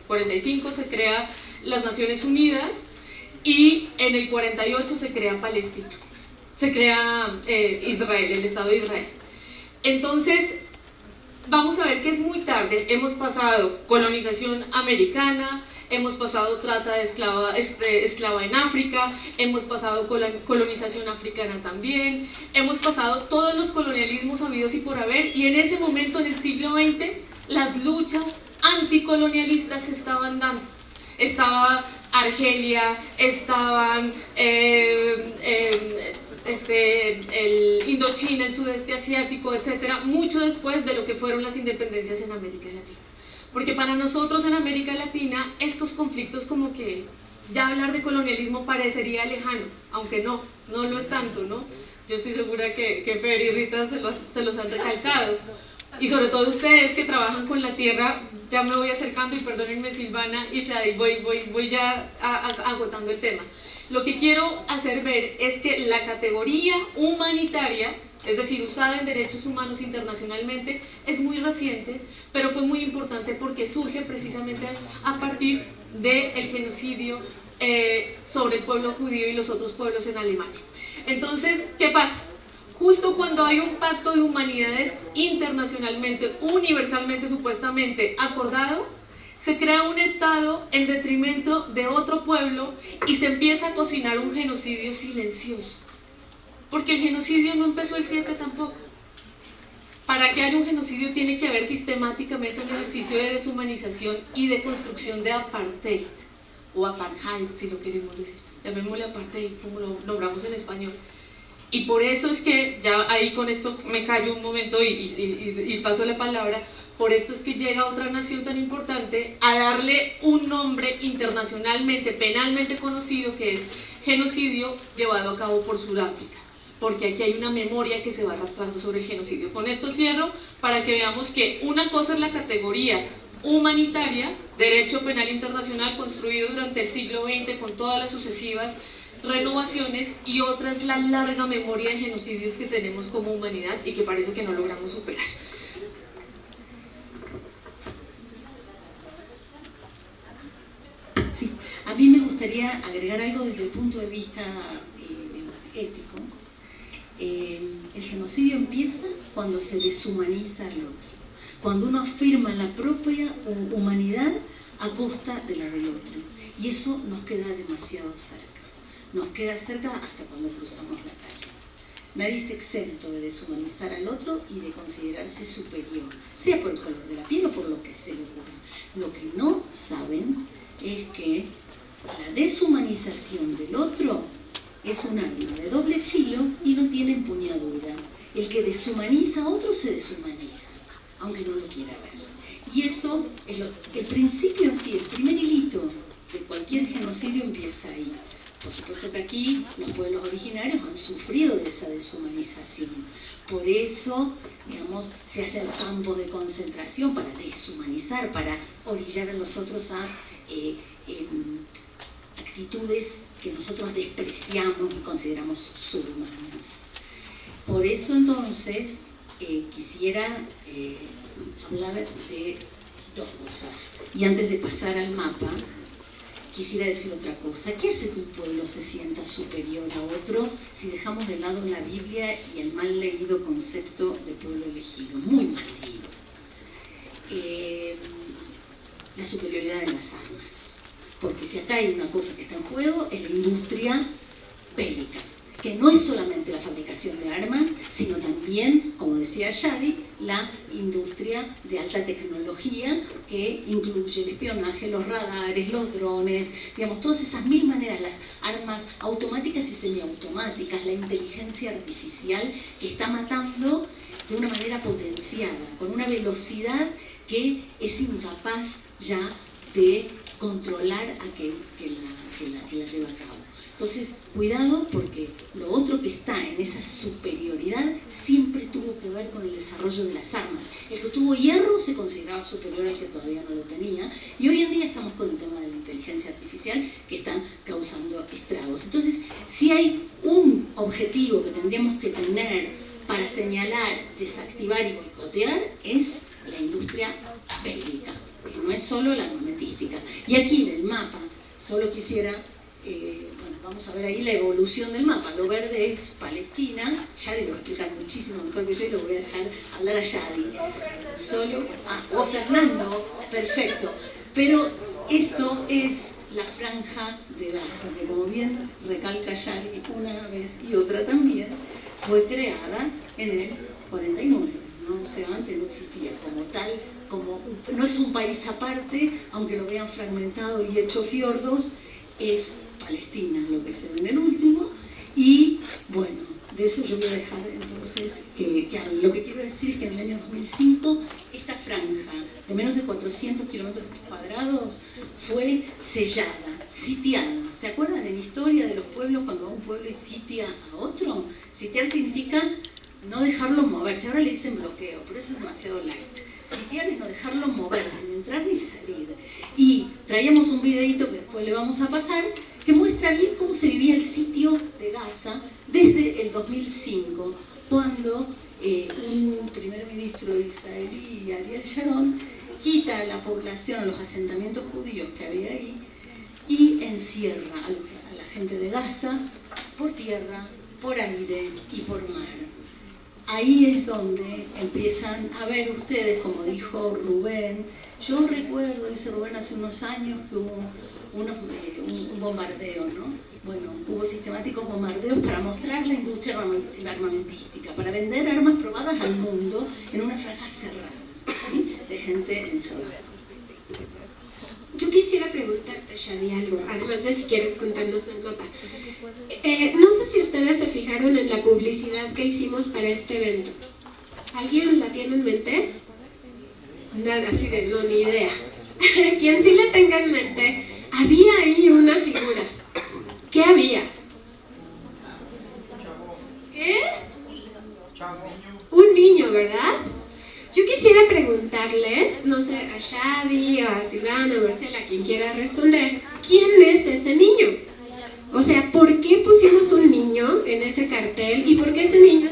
Speaker 5: 45 se crea las Naciones Unidas y en el 48 se crea Palestina, se crea Israel, el Estado de Israel. Entonces, vamos a ver que es muy tarde, hemos pasado colonización americana, hemos pasado trata de esclava en África, hemos pasado colonización africana también, hemos pasado todos los colonialismos habidos y por haber, y en ese momento, en el siglo XX, las luchas anticolonialistas se estaban dando. Estaba Argelia, estaban el Indochina, el sudeste asiático, etcétera, mucho después de lo que fueron las independencias en América Latina. Porque para nosotros en América Latina estos conflictos, como que ya hablar de colonialismo parecería lejano, aunque no lo es tanto, ¿no? Yo estoy segura que Fer y Rita se los han recalcado, y sobre todo ustedes que trabajan con la tierra. Ya me voy acercando, y perdónenme Silvana y Shadi, voy ya agotando el tema. Lo que quiero hacer ver es que la categoría humanitaria, es decir, usada en derechos humanos internacionalmente, es muy reciente, pero fue muy importante porque surge precisamente a partir del genocidio sobre el pueblo judío y los otros pueblos en Alemania. Entonces, ¿qué pasa? Justo cuando hay un pacto de humanidades internacionalmente, universalmente, supuestamente acordado, se crea un Estado en detrimento de otro pueblo y se empieza a cocinar un genocidio silencioso. Porque el genocidio no empezó el 7 tampoco. Para que haya un genocidio tiene que haber sistemáticamente un ejercicio de deshumanización y de construcción de apartheid, o apartheid si lo queremos decir, llamémosle apartheid como lo nombramos en español. Y por eso es que, ya ahí con esto me callo un momento y paso la palabra, por esto es que llega otra nación tan importante a darle un nombre internacionalmente, penalmente conocido, que es genocidio llevado a cabo por Sudáfrica, porque aquí hay una memoria que se va arrastrando sobre el genocidio. Con esto cierro para que veamos que una cosa es la categoría humanitaria, derecho penal internacional construido durante el siglo XX con todas las sucesivas renovaciones, y otra es la larga memoria de genocidios que tenemos como humanidad y que parece que no logramos superar.
Speaker 6: Sí, a mí me gustaría agregar algo desde el punto de vista ético. El genocidio empieza cuando se deshumaniza al otro, cuando uno afirma la propia humanidad a costa de la del otro, y eso nos queda demasiado cerca. Nos queda cerca hasta cuando cruzamos la calle. Nadie está exento de deshumanizar al otro y de considerarse superior, sea por el color de la piel o por lo que se le ocurra. Lo que no saben es que la deshumanización del otro es un arma de doble filo y no tiene empuñadura. El que deshumaniza a otro se deshumaniza, aunque no lo quiera ver. Y eso es el principio en sí, el primer hilito de cualquier genocidio empieza ahí. Por supuesto que aquí los pueblos originarios han sufrido de esa deshumanización. Por eso, digamos, se hacen campos de concentración para deshumanizar, para orillar a los otros a actitudes que nosotros despreciamos y consideramos subhumanas. Por eso entonces quisiera hablar de dos cosas. Y antes de pasar al mapa, quisiera decir otra cosa. ¿Qué hace que un pueblo se sienta superior a otro si dejamos de lado la Biblia y el mal leído concepto de pueblo elegido? Muy mal leído. La superioridad de las armas. Porque si acá hay una cosa que está en juego, es la industria bélica, que no es solamente la fabricación de armas, sino también, como decía Shadi, la industria de alta tecnología, que incluye el espionaje, los radares, los drones, digamos, todas esas mil maneras, las armas automáticas y semiautomáticas, la inteligencia artificial que está matando de una manera potenciada, con una velocidad que es incapaz ya de controlar a que la lleva a cabo. Entonces, cuidado, porque lo otro que está en esa superioridad siempre tuvo que ver con el desarrollo de las armas. El que tuvo hierro se consideraba superior al que todavía no lo tenía, y hoy en día estamos con el tema de la inteligencia artificial que están causando estragos. Entonces, si hay un objetivo que tendríamos que tener para señalar, desactivar y boicotear, es la industria bélica, que no es solo la armamentística. Y aquí en el mapa, solo quisiera... vamos a ver ahí la evolución del mapa. Lo verde es Palestina. Yadi lo va a explicar muchísimo mejor que yo y lo voy a dejar hablar a Yadi. O Fernando, perfecto. Pero esto es la franja de Gaza, que como bien recalca Yadi una vez y otra también, fue creada en el 49. ¿no? O sea, antes no existía como tal, no es un país aparte, aunque lo vean fragmentado y hecho fiordos, es Palestina, lo que se ve en el último, y bueno, de eso yo voy a dejar entonces que lo que quiero decir es que en el año 2005 esta franja de menos de 400 kilómetros cuadrados fue sellada, sitiada. ¿Se acuerdan en historia de los pueblos cuando va un pueblo y sitia a otro? Sitiar significa no dejarlo moverse, ahora le dicen bloqueo, pero eso es demasiado light. Sitiar es no dejarlo moverse, ni entrar ni salir. Y traíamos un videito que después le vamos a pasar, que muestra bien cómo se vivía el sitio de Gaza desde el 2005, cuando un primer ministro israelí, Ariel Sharon, quita a la población, a los asentamientos judíos que había ahí, y encierra a la gente de Gaza por tierra, por aire y por mar. Ahí es donde empiezan a ver ustedes, como dijo Rubén. Yo recuerdo, dice Rubén, hace unos años que hubo un bombardeo, ¿no? Bueno, hubo sistemáticos bombardeos para mostrar la industria armamentística, para vender armas probadas al mundo en una franja cerrada, ¿sí? De gente encerrada.
Speaker 2: Yo quisiera preguntarte, Shadi, algo, además de si quieres contarnos el mapa. No sé si ustedes se fijaron en la publicidad que hicimos para este evento. ¿Alguien la tiene en mente? Nada, así de no, ni idea. Quien sí la tenga en mente, había ahí una figura. ¿Qué había? ¿Qué? Un niño, ¿verdad? Yo quisiera preguntarles, no sé, a Shadi, a Silvana, a Marcela, quien quiera responder, ¿quién es ese niño? O sea, ¿por qué pusimos un niño en ese cartel? ¿Y por qué ese niño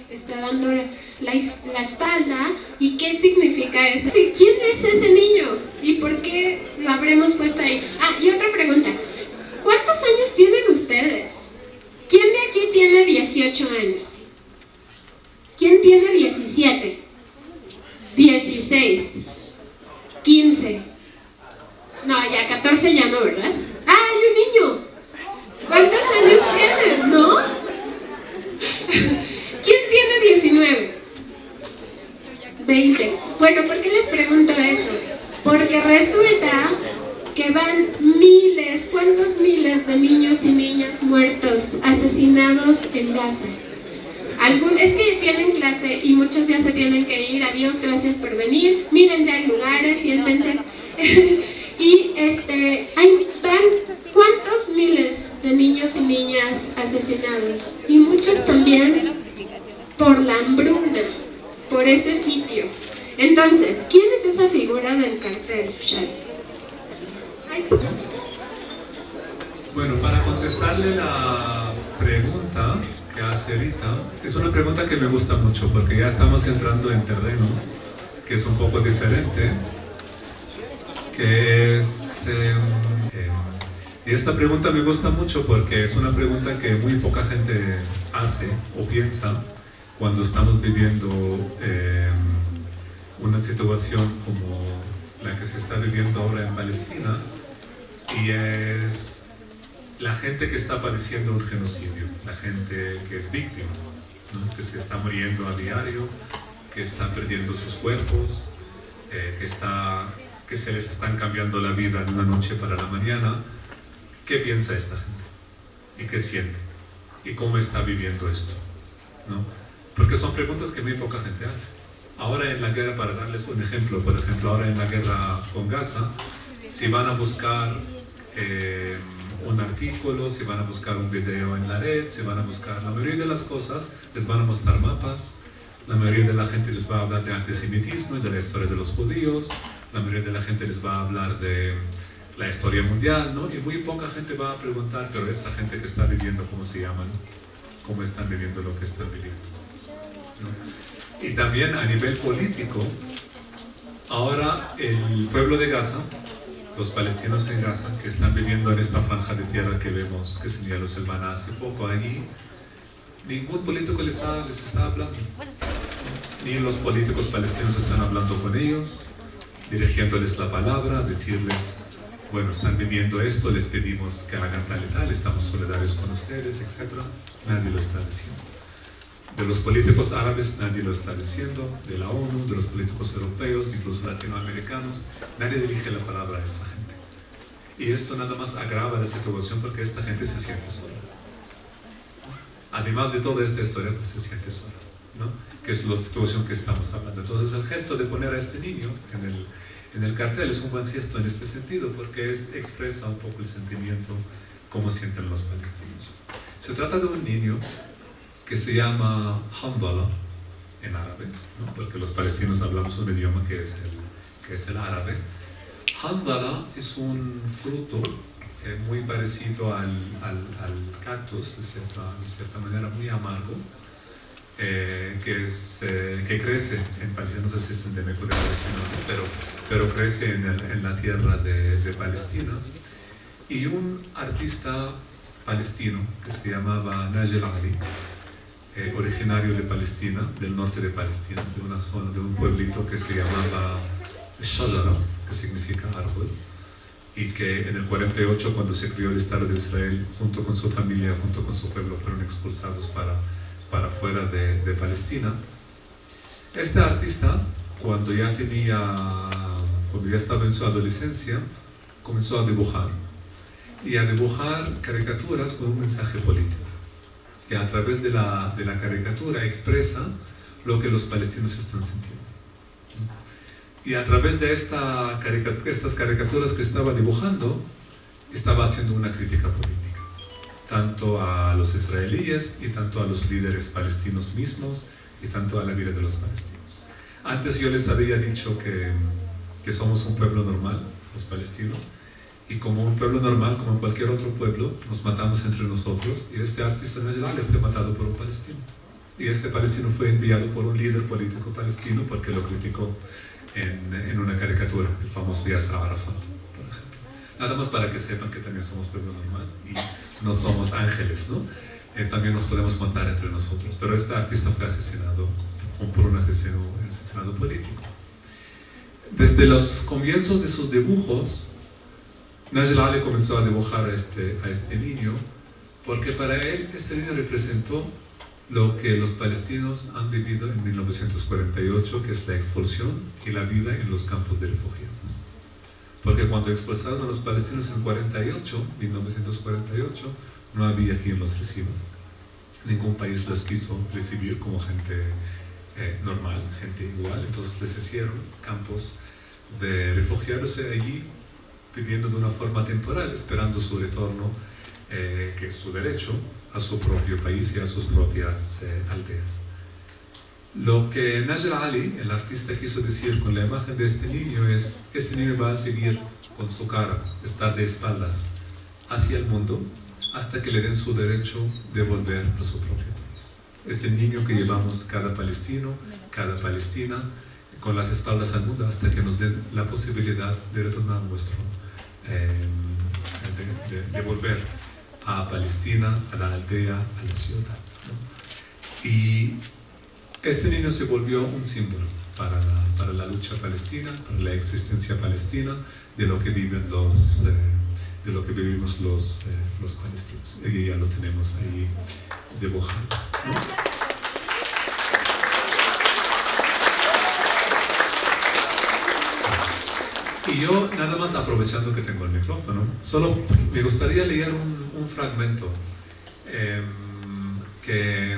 Speaker 2: está dando la espalda? ¿Y qué significa eso? ¿Quién es ese niño? ¿Y por qué lo habremos puesto ahí? Ah, y otra pregunta. ¿Cuántos años tienen ustedes? ¿Quién de aquí tiene 18 años? ¿Quién tiene 17? 16, 15, no, ya 14 ya no, ¿verdad? ¡Ah, hay un niño! ¿Cuántos años tienen, no? ¿Quién tiene 19? 20. Bueno, ¿por qué les pregunto eso? Porque resulta que van miles, ¿cuántos miles de niños y niñas muertos, asesinados en Gaza? Es que tienen clase y muchos ya se tienen que ir. Adiós, gracias por venir. Miren, ya hay lugares, siéntense. Y van ¿cuántos miles de niños y niñas asesinados? Y muchos también por la hambruna, por ese sitio. Entonces, ¿quién es esa figura del cartel, Shadi?
Speaker 7: Bueno, para contestarle la pregunta que hace Rita, es una pregunta que me gusta mucho porque ya estamos entrando en terreno que es un poco diferente, que es... y esta pregunta me gusta mucho porque es una pregunta que muy poca gente hace o piensa cuando estamos viviendo una situación como la que se está viviendo ahora en Palestina, y es la gente que está padeciendo un genocidio, la gente que es víctima, ¿no? Que se está muriendo a diario, que está perdiendo sus cuerpos, que se les están cambiando la vida de una noche para la mañana. ¿Qué piensa esta gente? ¿Y qué siente? ¿Y cómo está viviendo esto? ¿No? Porque son preguntas que muy poca gente hace. Ahora en la guerra, para darles un ejemplo, por ejemplo, ahora en la guerra con Gaza, si van a buscar un artículo, si van a buscar un video en la red, si van a buscar la mayoría de las cosas, les van a mostrar mapas, la mayoría de la gente les va a hablar de antisemitismo y de la historia de los judíos, la mayoría de la gente les va a hablar de la historia mundial, ¿no? Y muy poca gente va a preguntar, pero esa gente que está viviendo, ¿cómo se llaman? ¿Cómo están viviendo lo que están viviendo? ¿No? Y también a nivel político, ahora el pueblo de Gaza, los palestinos en Gaza, que están viviendo en esta franja de tierra que vemos, que señaló Silvana hace poco allí, ningún político les está hablando. Ni los políticos palestinos están hablando con ellos, dirigiéndoles la palabra, decirles, bueno, están viviendo esto, les pedimos que hagan tal y tal, estamos solidarios con ustedes, etc. Nadie lo está diciendo. De los políticos árabes nadie lo está diciendo, de la ONU, de los políticos europeos, incluso latinoamericanos, nadie dirige la palabra a esa gente. Y esto nada más agrava la situación porque esta gente se siente sola. Además de toda esta historia, pues se siente sola, ¿no? Que es la situación que estamos hablando. Entonces el gesto de poner a este niño en el cartel es un buen gesto en este sentido porque expresa un poco el sentimiento, cómo sienten los palestinos. Se trata de un niño que se llama Handala en árabe, ¿no? Porque los palestinos hablamos un idioma que es el árabe. Handala es un fruto muy parecido al cactus, de cierta manera muy amargo, que crece en Palestina, no sé si es endémico de Palestina, ¿no? pero crece en la tierra de Palestina. Y un artista palestino que se llamaba Najel Ali, originario de Palestina, del norte de Palestina, de una zona, de un pueblito que se llamaba Shajara, que significa árbol, y que en el 48, cuando se creó el Estado de Israel, junto con su familia, junto con su pueblo, fueron expulsados para fuera de Palestina. Este artista, cuando ya estaba en su adolescencia, comenzó a dibujar, y a dibujar caricaturas con un mensaje político, que a través de la caricatura expresa lo que los palestinos están sintiendo. Y a través de estas caricaturas que estaba dibujando, estaba haciendo una crítica política, tanto a los israelíes y tanto a los líderes palestinos mismos y tanto a la vida de los palestinos. Antes yo les había dicho que somos un pueblo normal, los palestinos, y como un pueblo normal, como cualquier otro pueblo, nos matamos entre nosotros, y este artista Najel Ali fue matado por un palestino. Y este palestino fue enviado por un líder político palestino porque lo criticó en una caricatura, el famoso Yasser Arafat, por ejemplo. Nada más para que sepan que también somos pueblo normal y no somos ángeles, ¿no? También nos podemos matar entre nosotros, pero este artista fue asesinado por un asesinato político. Desde los comienzos de sus dibujos, Najel Ali comenzó a dibujar a este niño porque para él este niño representó lo que los palestinos han vivido en 1948, que es la expulsión y la vida en los campos de refugiados. Porque cuando expulsaron a los palestinos en 1948, no había quien los reciba. Ningún país los quiso recibir como gente normal, gente igual. Entonces les hicieron campos de refugiados allí, viviendo de una forma temporal, esperando su retorno, que es su derecho, a su propio país y a sus propias aldeas. Lo que Najel Ali, el artista, quiso decir con la imagen de este niño es: este niño va a seguir con su cara, estar de espaldas hacia el mundo hasta que le den su derecho de volver a su propio país. Es el niño que llevamos cada palestino, cada palestina, con las espaldas al mundo hasta que nos den la posibilidad de retornar de volver a Palestina, a la aldea, a la ciudad, ¿no? Y este niño se volvió un símbolo para la lucha palestina, para la existencia palestina, de lo que viven de lo que vivimos los palestinos. Y ya lo tenemos ahí dibujado, ¿no? Y yo, nada más aprovechando que tengo el micrófono, solo me gustaría leer un fragmento que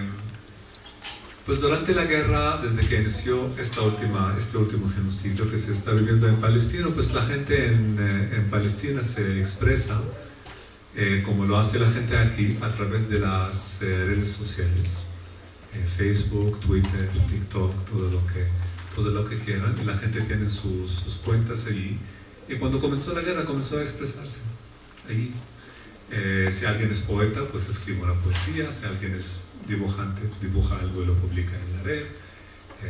Speaker 7: Pues durante la guerra, desde que inició este último genocidio que se está viviendo en Palestina, pues la gente en Palestina se expresa como lo hace la gente aquí a través de las redes sociales, Facebook, Twitter, TikTok, todo lo que quieran, y la gente tiene sus cuentas allí. Y cuando comenzó la guerra comenzó a expresarse allí. Si alguien es poeta, pues escribe una poesía. Si alguien es dibujante, dibuja algo y lo publica en la red.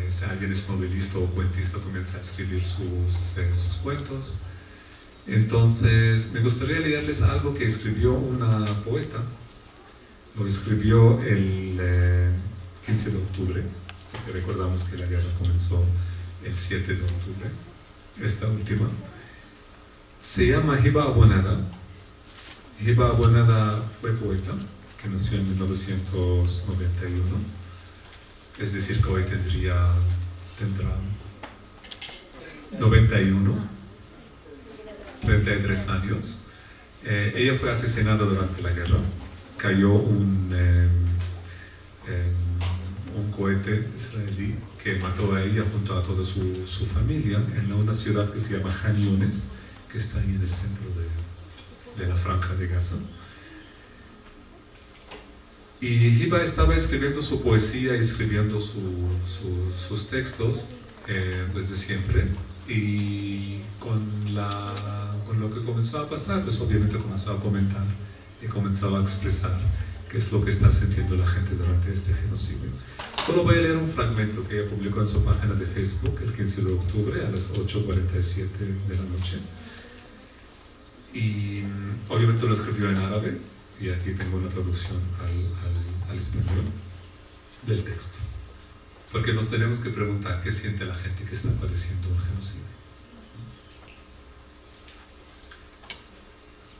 Speaker 7: Si alguien es novelista o cuentista, comienza a escribir sus cuentos. Entonces, me gustaría leerles algo que escribió una poeta. Lo escribió el 15 de octubre, porque recordamos que la guerra comenzó el 7 de octubre, esta última. Se llama Hiba Abu Nada. Hiba Abu Nada fue poeta, que nació en 1991, es decir, que hoy tendrá 91, 33 años. Ella fue asesinada durante la guerra. Cayó un cohete israelí que mató a ella junto a toda su familia en una ciudad que se llama Khan Yunis, que está ahí en el centro de la franja de Gaza. Y Hiba estaba escribiendo su poesía y escribiendo sus textos desde siempre, y con lo que comenzó a pasar, pues obviamente comenzó a comentar y comenzó a expresar qué es lo que está sintiendo la gente durante este genocidio. Solo voy a leer un fragmento que ella publicó en su página de Facebook el 15 de octubre a las 8:47 de la noche. Y obviamente lo escribió en árabe, y aquí tengo una traducción al español del texto. Porque nos tenemos que preguntar qué siente la gente que está padeciendo un genocidio.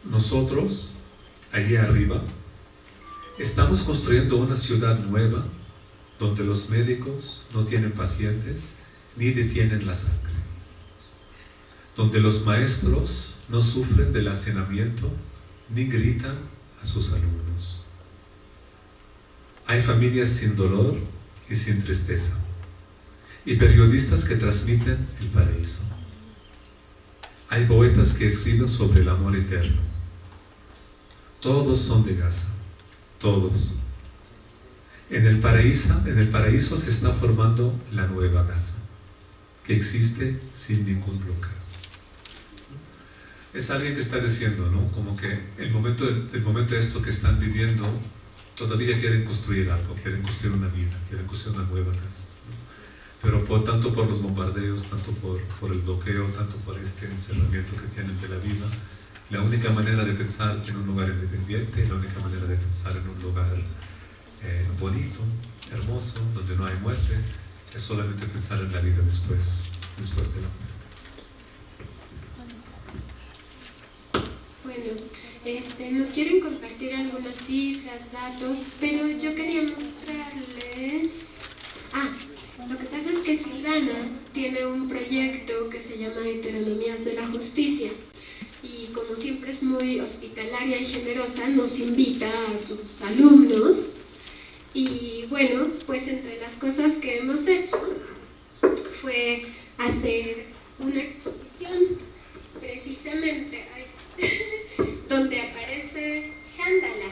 Speaker 7: Nosotros, allí arriba, estamos construyendo una ciudad nueva donde los médicos no tienen pacientes ni detienen la sangre, donde los maestros no sufren del hacinamiento ni gritan a sus alumnos. Hay familias sin dolor y sin tristeza, y periodistas que transmiten el paraíso. Hay poetas que escriben sobre el amor eterno. Todos son de Gaza, todos. En el paraíso se está formando la nueva Gaza, que existe sin ningún bloqueo. Es alguien que está diciendo, ¿no? Como que el momento de esto que están viviendo, todavía quieren construir algo, quieren construir una vida, quieren construir una nueva casa, ¿no? Pero tanto por los bombardeos, tanto por el bloqueo, tanto por este encerramiento que tienen de la vida, la única manera de pensar en un lugar independiente, la única manera de pensar en un lugar bonito, hermoso, donde no hay muerte, es solamente pensar en la vida después de la muerte.
Speaker 2: Bueno, nos quieren compartir algunas cifras, datos, pero yo quería mostrarles... lo que pasa es que Silvana tiene un proyecto que se llama Heteronomías de la Justicia, y como siempre es muy hospitalaria y generosa, nos invita a sus alumnos. Y bueno, pues entre las cosas que hemos hecho fue hacer una exposición precisamente donde aparece Handala.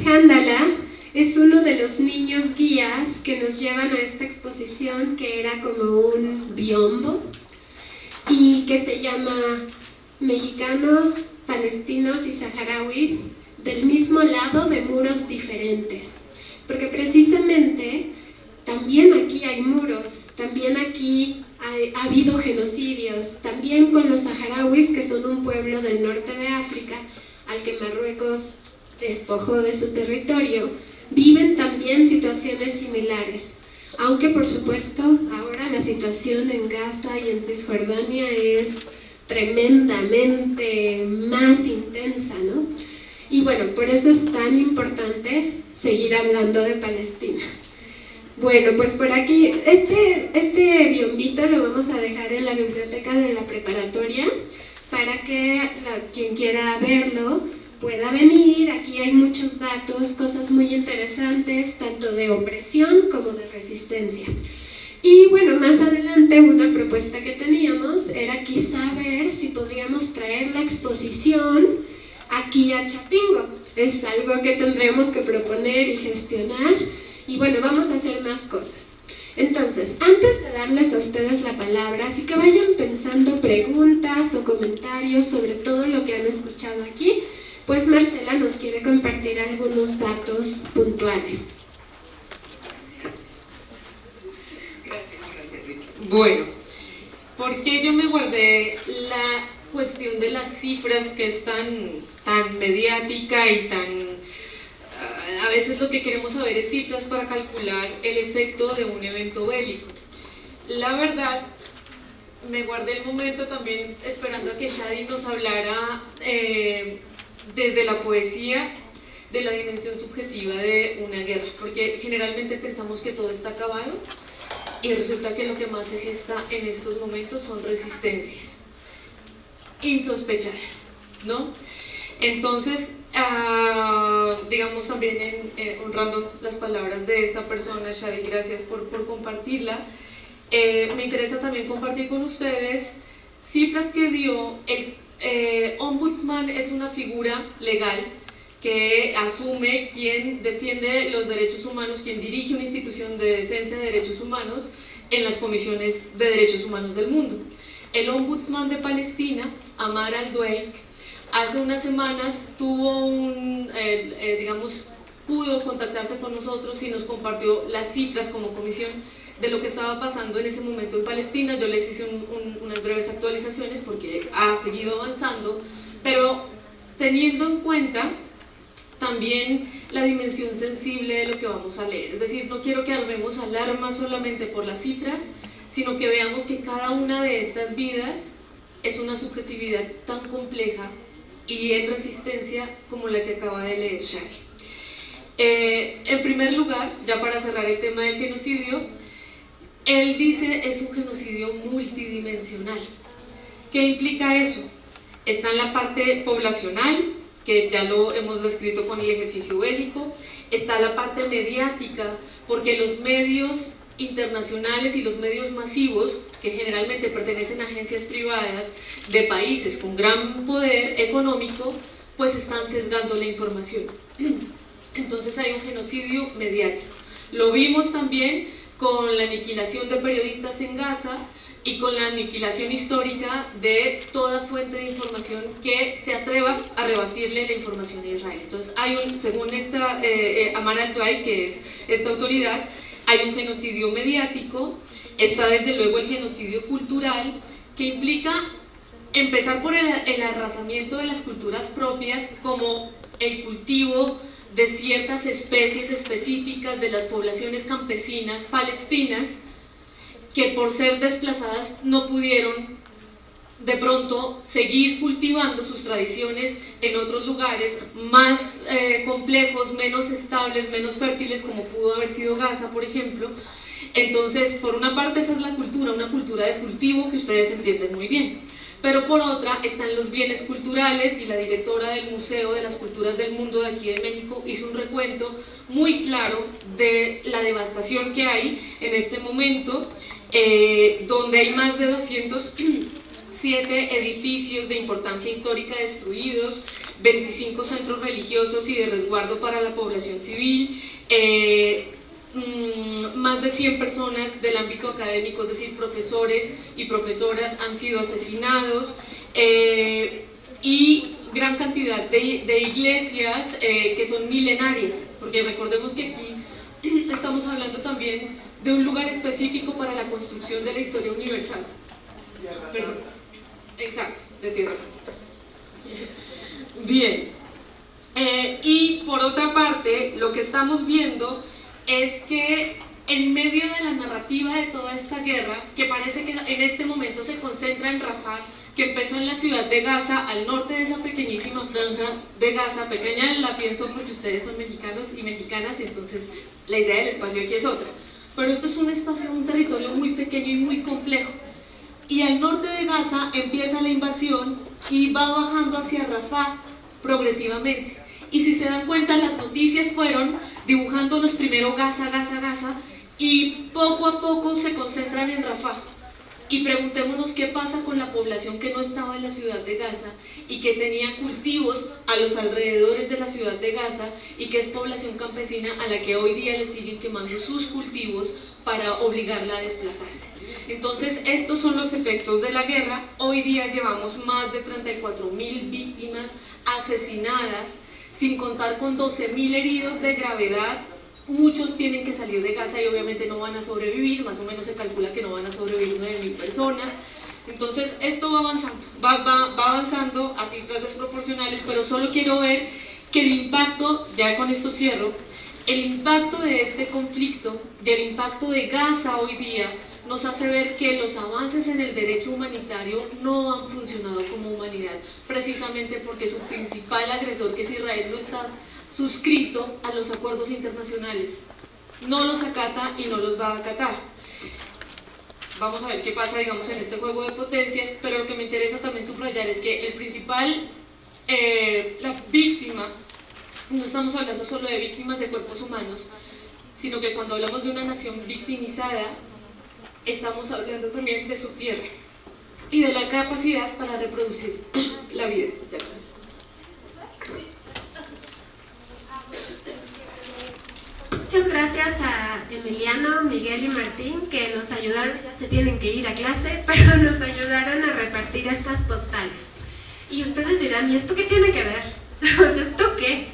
Speaker 2: Handala es uno de los niños guías que nos llevan a esta exposición, que era como un biombo y que se llama Mexicanos, Palestinos y Saharauis del mismo lado de muros diferentes. Porque precisamente también aquí hay muros, también aquí ha habido genocidios, también con los saharauis, que son un pueblo del norte de África, al que Marruecos despojó de su territorio, viven también situaciones similares. Aunque por supuesto ahora la situación en Gaza y en Cisjordania es tremendamente más intensa, ¿no? Y bueno, por eso es tan importante seguir hablando de Palestina. Bueno, pues por aquí, este biombito lo vamos a dejar en la biblioteca de la preparatoria para que quien quiera verlo pueda venir. Aquí hay muchos datos, cosas muy interesantes, tanto de opresión como de resistencia. Y bueno, más adelante una propuesta que teníamos era quizá ver si podríamos traer la exposición aquí a Chapingo. Es algo que tendremos que proponer y gestionar, y bueno, vamos a hacer más cosas. Entonces, antes de darles a ustedes la palabra, así que vayan pensando preguntas o comentarios sobre todo lo que han escuchado aquí, pues Marcela nos quiere compartir algunos datos puntuales.
Speaker 5: Gracias, Rita. Bueno, ¿por qué yo me guardé la cuestión de las cifras, que es tan mediática y tan... A veces lo que queremos saber es cifras para calcular el efecto de un evento bélico? La verdad, me guardé el momento también esperando a que Shadi nos hablara desde la poesía de la dimensión subjetiva de una guerra, porque generalmente pensamos que todo está acabado y resulta que lo que más se gesta en estos momentos son resistencias insospechadas, ¿no? Entonces, digamos también honrando las palabras de esta persona, Shadi, gracias por compartirla, me interesa también compartir con ustedes cifras que dio el ombudsman. Es una figura legal que asume quien defiende los derechos humanos, quien dirige una institución de defensa de derechos humanos en las comisiones de derechos humanos del mundo. El ombudsman de Palestina, Amar al-Dueik, hace unas semanas pudo contactarse con nosotros y nos compartió las cifras como comisión de lo que estaba pasando en ese momento en Palestina. Yo les hice unas breves actualizaciones porque ha seguido avanzando, pero teniendo en cuenta también la dimensión sensible de lo que vamos a leer. Es decir, no quiero que armemos alarma solamente por las cifras, sino que veamos que cada una de estas vidas es una subjetividad tan compleja y en resistencia como la que acaba de leer Shadi. En primer lugar, ya para cerrar el tema del genocidio, él dice es un genocidio multidimensional. ¿Qué implica eso? Está en la parte poblacional, que ya lo hemos descrito con el ejercicio bélico, está la parte mediática, porque los medios internacionales y los medios masivos, que generalmente pertenecen a agencias privadas de países con gran poder económico, pues están sesgando la información. Entonces hay un genocidio mediático. Lo vimos también con la aniquilación de periodistas en Gaza y con la aniquilación histórica de toda fuente de información que se atreva a rebatirle la información a Israel. Entonces según esta Amar al-Dueik, que es esta autoridad, hay un genocidio mediático, está desde luego el genocidio cultural, que implica empezar por el arrasamiento de las culturas propias, como el cultivo de ciertas especies específicas de las poblaciones campesinas palestinas, que por ser desplazadas no pudieron de pronto seguir cultivando sus tradiciones en otros lugares más complejos, menos estables, menos fértiles, como pudo haber sido Gaza, por ejemplo. Entonces, por una parte esa es la cultura, una cultura de cultivo que ustedes entienden muy bien, pero por otra están los bienes culturales, y la directora del Museo de las Culturas del Mundo de aquí de México hizo un recuento muy claro de la devastación que hay en este momento, donde hay más de 207 edificios de importancia histórica destruidos, 25 centros religiosos y de resguardo para la población civil, más de 100 personas del ámbito académico, es decir, profesores y profesoras, han sido asesinados, y gran cantidad de iglesias que son milenarias, porque recordemos que aquí estamos hablando también de un lugar específico para la construcción de la historia universal. Perdón. Exacto, de Tierra Santa. Bien, y por otra parte, lo que estamos viendo es que en medio de la narrativa de toda esta guerra, que parece que en este momento se concentra en Rafah, que empezó en la ciudad de Gaza, al norte de esa pequeñísima franja de Gaza, pequeña la pienso porque ustedes son mexicanos y mexicanas, entonces la idea del espacio aquí es otra, pero esto es un espacio, un territorio muy pequeño y muy complejo, y al norte de Gaza empieza la invasión y va bajando hacia Rafah, progresivamente. Y si se dan cuenta, las noticias fueron dibujándonos primero Gaza, Gaza, Gaza, y poco a poco se concentran en Rafah. Y preguntémonos qué pasa con la población que no estaba en la ciudad de Gaza y que tenía cultivos a los alrededores de la ciudad de Gaza y que es población campesina a la que hoy día le siguen quemando sus cultivos para obligarla a desplazarse. Entonces, estos son los efectos de la guerra. Hoy día llevamos más de 34.000 víctimas asesinadas, sin contar con 12.000 heridos de gravedad. Muchos tienen que salir de Gaza y obviamente no van a sobrevivir, más o menos se calcula que no van a sobrevivir 9.000 personas. Entonces esto va avanzando, va avanzando a cifras desproporcionales, pero solo quiero ver que el impacto, ya con esto cierro, el impacto de este conflicto, del impacto de Gaza hoy día, nos hace ver que los avances en el derecho humanitario no han funcionado como humanidad, precisamente porque su principal agresor, que es Israel, no está suscrito a los acuerdos internacionales, no los acata y no los va a acatar. Vamos a ver qué pasa, digamos, en este juego de potencias, pero lo que me interesa también subrayar es que el principal, la víctima, no estamos hablando solo de víctimas de cuerpos humanos, sino que cuando hablamos de una nación victimizada, estamos hablando también de su tierra y de la capacidad para reproducir la vida.
Speaker 2: Muchas gracias a Emiliano, Miguel y Martín, que nos ayudaron, ya se tienen que ir a clase, pero nos ayudaron a repartir estas postales. Y ustedes dirán, ¿y esto qué tiene que ver? O sea, ¿esto qué?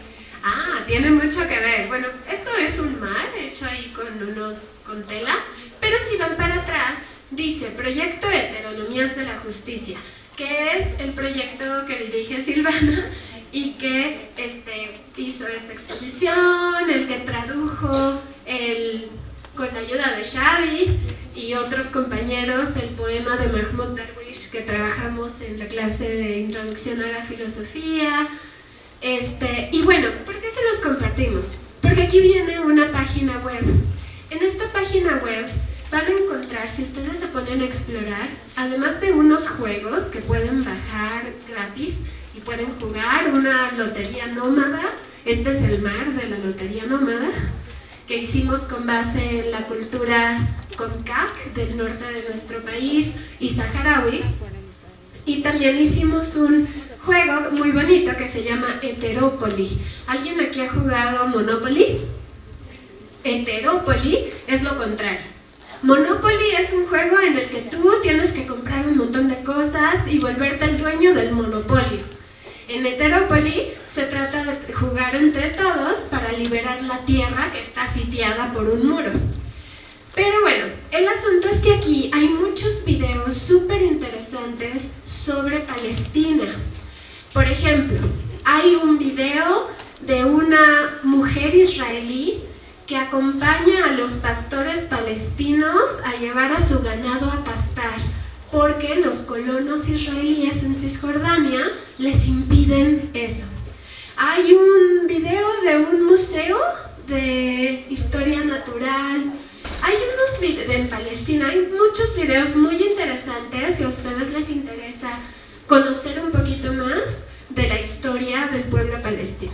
Speaker 2: Ah, tiene mucho que ver. Bueno, esto es un mar hecho ahí con tela, pero si van para atrás, dice Proyecto Heteronomías de la Justicia, que es el proyecto que dirige Silvana y que hizo esta exposición, el que tradujo con la ayuda de Shadi y otros compañeros el poema de Mahmoud Darwish que trabajamos en la clase de Introducción a la Filosofía. Y bueno, ¿por qué se los compartimos? Porque aquí viene una página web. En esta página web van a encontrar, si ustedes se ponen a explorar, además de unos juegos que pueden bajar gratis y pueden jugar, una lotería nómada. Este es el mar de la lotería nómada, que hicimos con base en la cultura Comcac del norte de nuestro país y saharaui. Y también hicimos un juego muy bonito que se llama Heterópoli. ¿Alguien aquí ha jugado Monopoly? Heterópoli es lo contrario. Monopoly es un juego en el que tú tienes que comprar un montón de cosas y volverte el dueño del monopolio. En Heterópoli se trata de jugar entre todos para liberar la tierra que está sitiada por un muro. Pero bueno, el asunto es que aquí hay muchos videos súper interesantes sobre Palestina. Por ejemplo, hay un video de una mujer israelí que acompaña a los pastores palestinos a llevar a su ganado a pastar, porque los colonos israelíes en Cisjordania les impiden eso. Hay un video de un museo de historia natural. Hay unos videos en Palestina, hay muchos videos muy interesantes si a ustedes les interesa conocer un poquito más de la historia del pueblo palestino.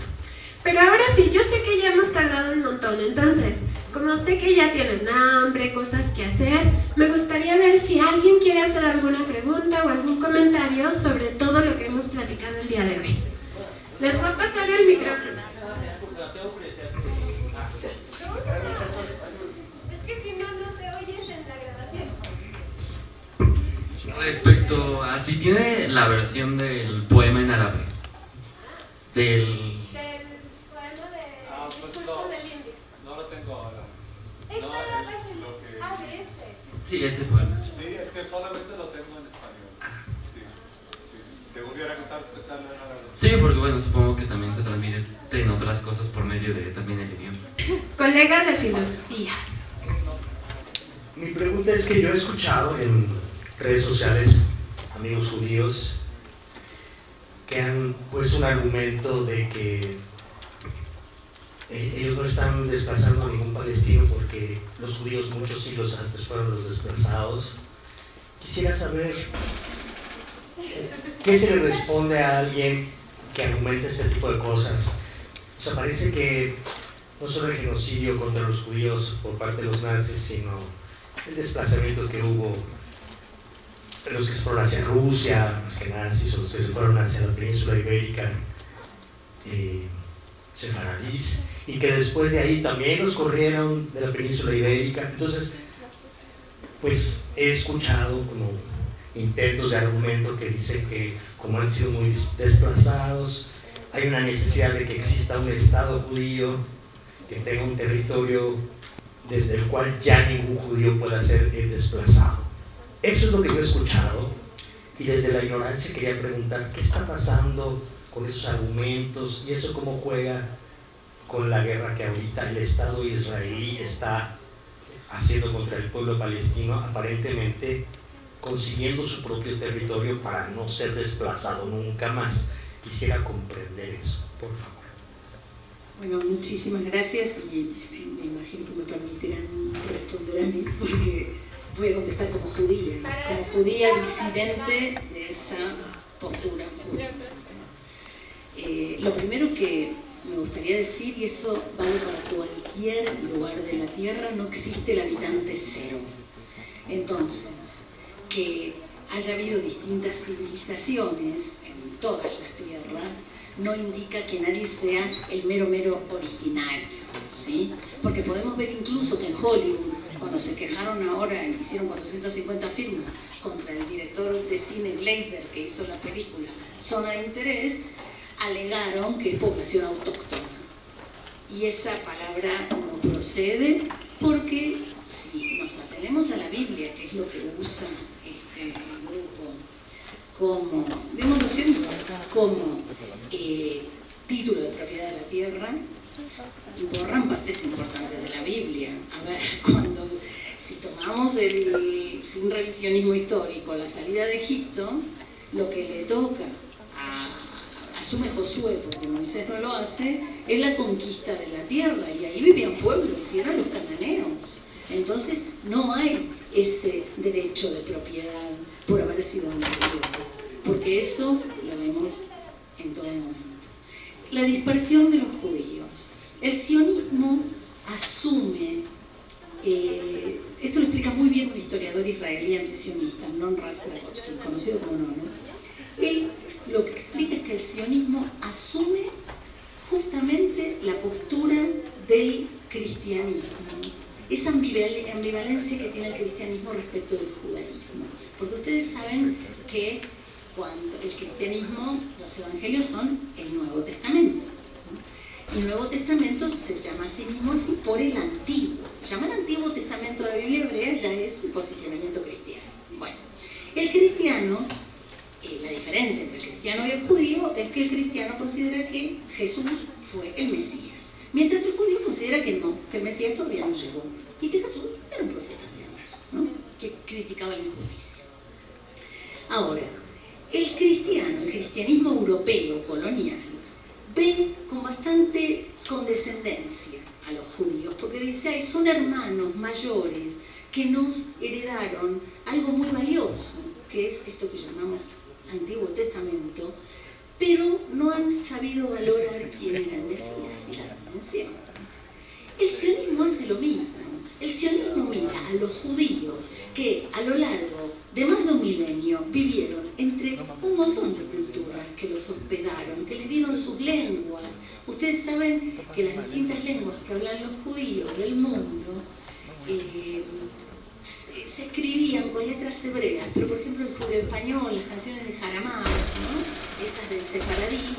Speaker 2: Pero ahora sí, yo sé que ya hemos tardado un montón, entonces, como sé que ya tienen hambre, cosas que hacer, me gustaría ver si alguien quiere hacer alguna pregunta o algún comentario sobre todo lo que hemos platicado el día de hoy. Les voy a pasar el micrófono. Es que si no, no te oyes en la grabación.
Speaker 8: Respecto a si tiene la versión del poema en árabe, del
Speaker 2: poema de discurso del indio.
Speaker 9: No lo tengo ahora.
Speaker 2: Está en la página. Ah, de ese.
Speaker 8: Sí, ese poema.
Speaker 9: Sí, es que solamente lo tengo en español. Sí. ¿Te hubiera gustado escucharlo en árabe?
Speaker 8: Sí, porque bueno, supongo que también se transmite en otras cosas por medio de también el idioma.
Speaker 2: Colega de filosofía.
Speaker 10: Mi pregunta es que yo he escuchado en redes sociales amigos judíos que han puesto un argumento de que ellos no están desplazando a ningún palestino porque los judíos muchos siglos antes fueron los desplazados. Quisiera saber qué se le responde a alguien que argumenta este tipo de cosas. O sea, parece que no solo el genocidio contra los judíos por parte de los nazis, sino el desplazamiento que hubo de los que se fueron hacia Rusia, más que nazis, o los que se fueron hacia la península ibérica, sefaradís, y que después de ahí también los corrieron de la península ibérica. Entonces, pues he escuchado como intentos de argumento que dicen que como han sido muy desplazados, hay una necesidad de que exista un Estado judío que tenga un territorio desde el cual ya ningún judío pueda ser desplazado. Eso es lo que yo he escuchado, y desde la ignorancia quería preguntar qué está pasando con esos argumentos y eso cómo juega con la guerra que ahorita el Estado israelí está haciendo contra el pueblo palestino, aparentemente consiguiendo su propio territorio para no ser desplazado nunca más. Quisiera comprender eso, por favor.
Speaker 6: Bueno, muchísimas gracias, y me imagino que me permitirán responder a mí, porque voy a contestar como judía disidente de esa postura judía. Lo primero que me gustaría decir, y eso vale para cualquier lugar de la Tierra, no existe el habitante cero. Entonces, que haya habido distintas civilizaciones en todas las tierras no indica que nadie sea el mero original, ¿sí? Porque podemos ver incluso que en Hollywood, cuando se quejaron ahora y hicieron 450 firmas contra el director de cine Glazer que hizo la película Zona de Interés, alegaron que es población autóctona. Y esa palabra no procede porque si nos atenemos a la Biblia, que es lo que usa este grupo como, digamos, los sionistas, como título de propiedad de la tierra, borran partes importantes de la Biblia. A ver, si tomamos sin revisionismo histórico la salida de Egipto, lo que le toca asume Josué, porque Moisés no lo hace, es la conquista de la tierra, y ahí vivían pueblos y eran los cananeos. Entonces no hay ese derecho de propiedad por haber sido nacido, porque eso lo vemos en todo momento. La dispersión de los judíos. El sionismo asume, esto lo explica muy bien un historiador israelí antisionista, Non Ras-Karakotsky, conocido como Nono. Él lo que explica es que el sionismo asume justamente la postura del cristianismo, esa ambivalencia que tiene el cristianismo respecto del judaísmo. Porque ustedes saben que cuando el cristianismo, los evangelios son el Nuevo Testamento, ¿no? Y el Nuevo Testamento se llama a sí mismo así por el Antiguo. Llamar Antiguo Testamento a la Biblia hebrea ya es un posicionamiento cristiano. Bueno, el cristiano, la diferencia entre el cristiano y el judío es que el cristiano considera que Jesús fue el Mesías, mientras que el judío considera que no, que el Mesías todavía no llegó y que Jesús era un profeta de Dios, ¿no? Que criticaba la injusticia. Ahora, el cristianismo europeo colonial ve con bastante condescendencia a los judíos, porque dice, ay, son hermanos mayores que nos heredaron algo muy valioso, que es esto que llamamos Antiguo Testamento, pero no han sabido valorar quién era el Mesías y la redención. El sionismo hace lo mismo. El sionismo mira a los judíos que a lo largo de más de un milenio vivieron entre un montón de culturas que los hospedaron, que les dieron sus lenguas. Ustedes saben que las distintas lenguas que hablan los judíos del mundo se escribían con letras hebreas, pero por ejemplo el judeo español, las canciones de Jaramá, ¿no? Esas del sefaradí,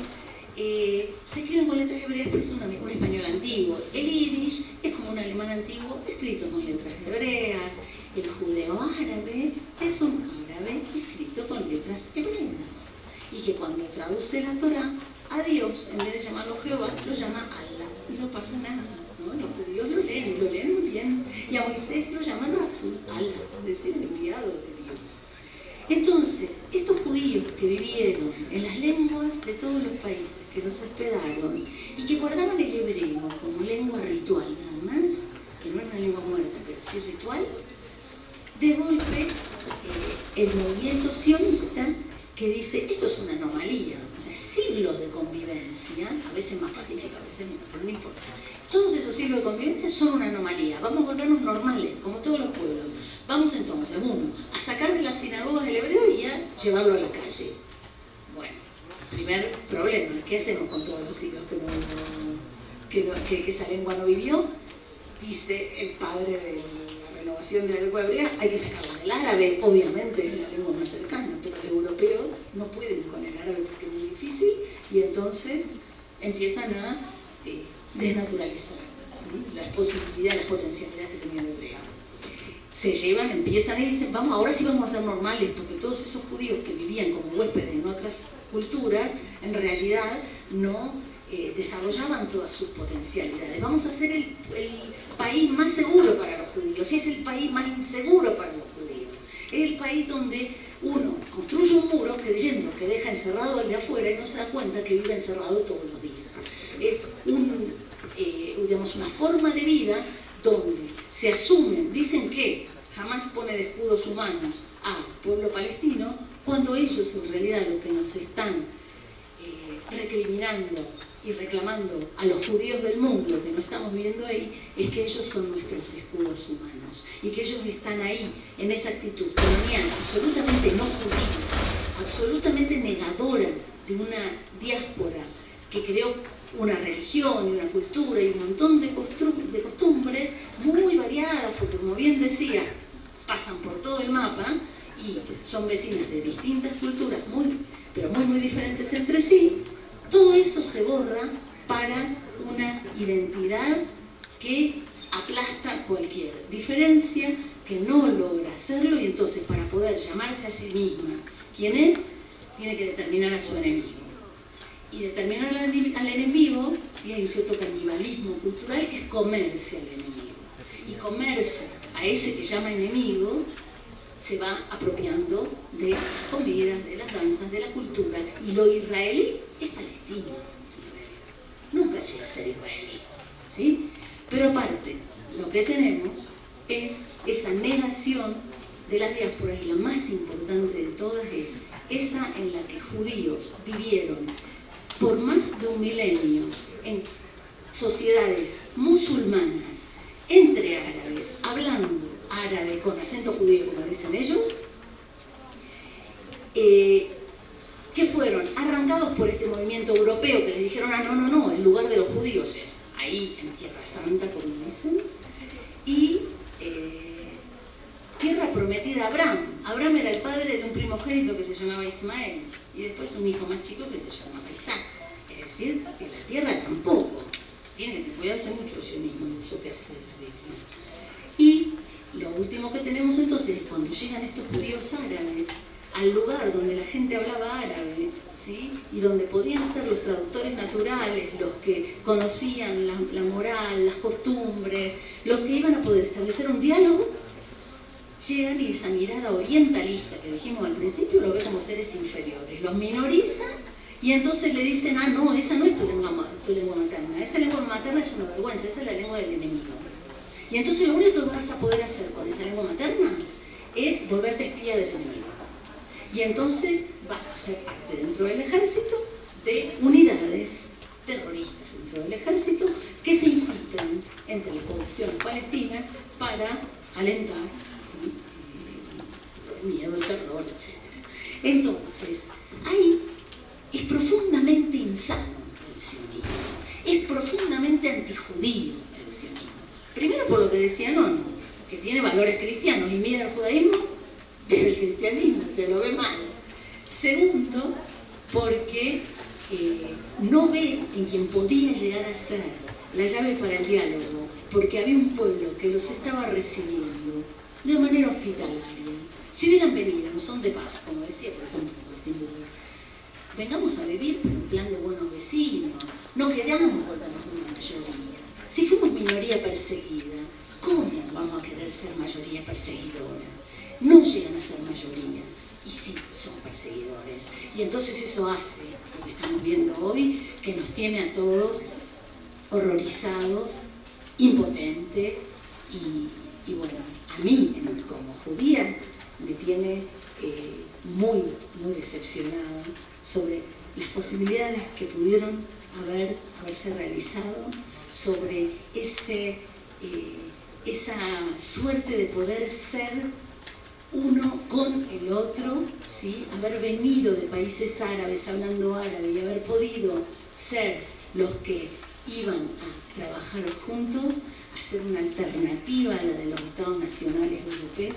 Speaker 6: se escriben con letras hebreas, pero es un español antiguo. El yiddish es como un alemán antiguo escrito con letras hebreas. El judeo árabe es un árabe escrito con letras hebreas, y que cuando traduce la Torá, a Dios, en vez de llamarlo Jehová, lo llama Allah, y no pasa nada, ¿no? Los judíos lo leen, y lo leen muy bien, y a Moisés lo llaman Rasul, Allah, es decir, el enviado de Dios. Entonces, estos judíos que vivieron en las lenguas de todos los países que los hospedaron y que guardaban el hebreo como lengua ritual nada más, que no era una lengua muerta, pero sí ritual, de golpe el movimiento sionista que dice, esto es una anomalía, o sea, siglos de convivencia, a veces más pacífica, a veces menos, pero no importa. Todos esos siglos de convivencia son una anomalía. Vamos a volvernos normales, como todos los pueblos. Vamos entonces, uno, a sacar de las sinagogas el hebreo y a llevarlo a la calle. Bueno, primer problema, ¿qué hacemos con todos los siglos que esa lengua no vivió? Dice el padre de la renovación de la lengua hebrea, hay que sacarla del árabe, obviamente es la lengua más cercana, pero los europeos no pueden con el árabe porque es muy difícil y entonces empiezan a desnaturalizar, ¿sí?, las posibilidades, las potencialidades que tenía el hebreo. Se llevan, empiezan y dicen, vamos, ahora sí vamos a ser normales, porque todos esos judíos que vivían como huéspedes en otras culturas, en realidad no desarrollaban todas sus potencialidades. Vamos a ser el país más seguro para los judíos, y es el país más inseguro para los judíos. Es el país donde uno construye un muro creyendo que deja encerrado al de afuera y no se da cuenta que vive encerrado todos los días. Es digamos, una forma de vida donde se asumen, dicen que jamás pone de escudos humanos al pueblo palestino, cuando ellos en realidad lo que nos están recriminando y reclamando a los judíos del mundo que no estamos viendo ahí, es que ellos son nuestros escudos humanos y que ellos están ahí en esa actitud colonial absolutamente no judía, absolutamente negadora de una diáspora que creó una religión y una cultura y un montón de costumbres muy variadas, porque como bien decía, pasan por todo el mapa y son vecinas de distintas culturas pero muy diferentes entre sí. Todo eso se borra para una identidad que aplasta cualquier diferencia, que no logra hacerlo, y entonces para poder llamarse a sí misma quién es, tiene que determinar a su enemigo. Y determinar al enemigo, ¿sí?, hay un cierto canibalismo cultural, es comerse al enemigo. Y comerse a ese que llama enemigo se va apropiando de las comidas, de las danzas, de la cultura. Y lo israelí es palestino. Nunca llega a ser israelí, ¿sí? Pero aparte, lo que tenemos es esa negación de las diásporas, y la más importante de todas es esa en la que judíos vivieron por más de un milenio en sociedades musulmanas, entre árabes, hablando árabe con acento judío, como dicen ellos, que fueron arrancados por este movimiento europeo que les dijeron, no, el lugar de los judíos es ahí en Tierra Santa, como dicen, y tierra prometida a Abraham. Abraham era el padre de un primogénito que se llamaba Ismael, y después un hijo más chico que se llamaba Isaac. Es decir, que la tierra tampoco. Tiene que cuidarse mucho el sionismo, el uso que hace de la Biblia. Y lo último que tenemos entonces es cuando llegan estos judíos árabes al lugar donde la gente hablaba árabe, ¿sí?, y donde podían ser los traductores naturales, los que conocían la moral, las costumbres, los que iban a poder establecer un diálogo, llegan y esa mirada orientalista que dijimos al principio lo ve como seres inferiores, los minoriza y entonces le dicen, no, esa no es tu lengua materna, esa lengua materna es una vergüenza, esa es la lengua del enemigo. Y entonces lo único que vas a poder hacer con esa lengua materna es volverte espía del enemigo. Y entonces vas a ser parte dentro del ejército de unidades terroristas dentro del ejército que se infiltran entre las poblaciones palestinas para alentar, ¿sí?, el miedo, el terror, etc. Entonces, ahí es profundamente insano el sionismo, es profundamente antijudío el sionismo. Primero por lo que decía Nono, que tiene valores cristianos y mira el judaísmo desde el cristianismo, se lo ve mal. Segundo, porque no ve en quien podía llegar a ser la llave para el diálogo, porque había un pueblo que los estaba recibiendo de manera hospitalaria. Si hubieran venido en son de paz, como decía por ejemplo Martín Buber, vengamos a vivir por un plan de buenos vecinos, no queramos volvernos una mayoría. Si fuimos minoría perseguida, ¿cómo vamos a querer ser mayoría perseguidora? No llegan a ser mayoría, y sí son perseguidores. Y entonces eso hace, lo que estamos viendo hoy, que nos tiene a todos horrorizados, impotentes, y bueno, a mí, como judía, me tiene muy decepcionada sobre las posibilidades que pudieron haberse realizado sobre esa suerte de poder ser uno con el otro, ¿sí? Haber venido de países árabes hablando árabe y haber podido ser los que iban a trabajar juntos, hacer una alternativa a la de los estados nacionales europeos,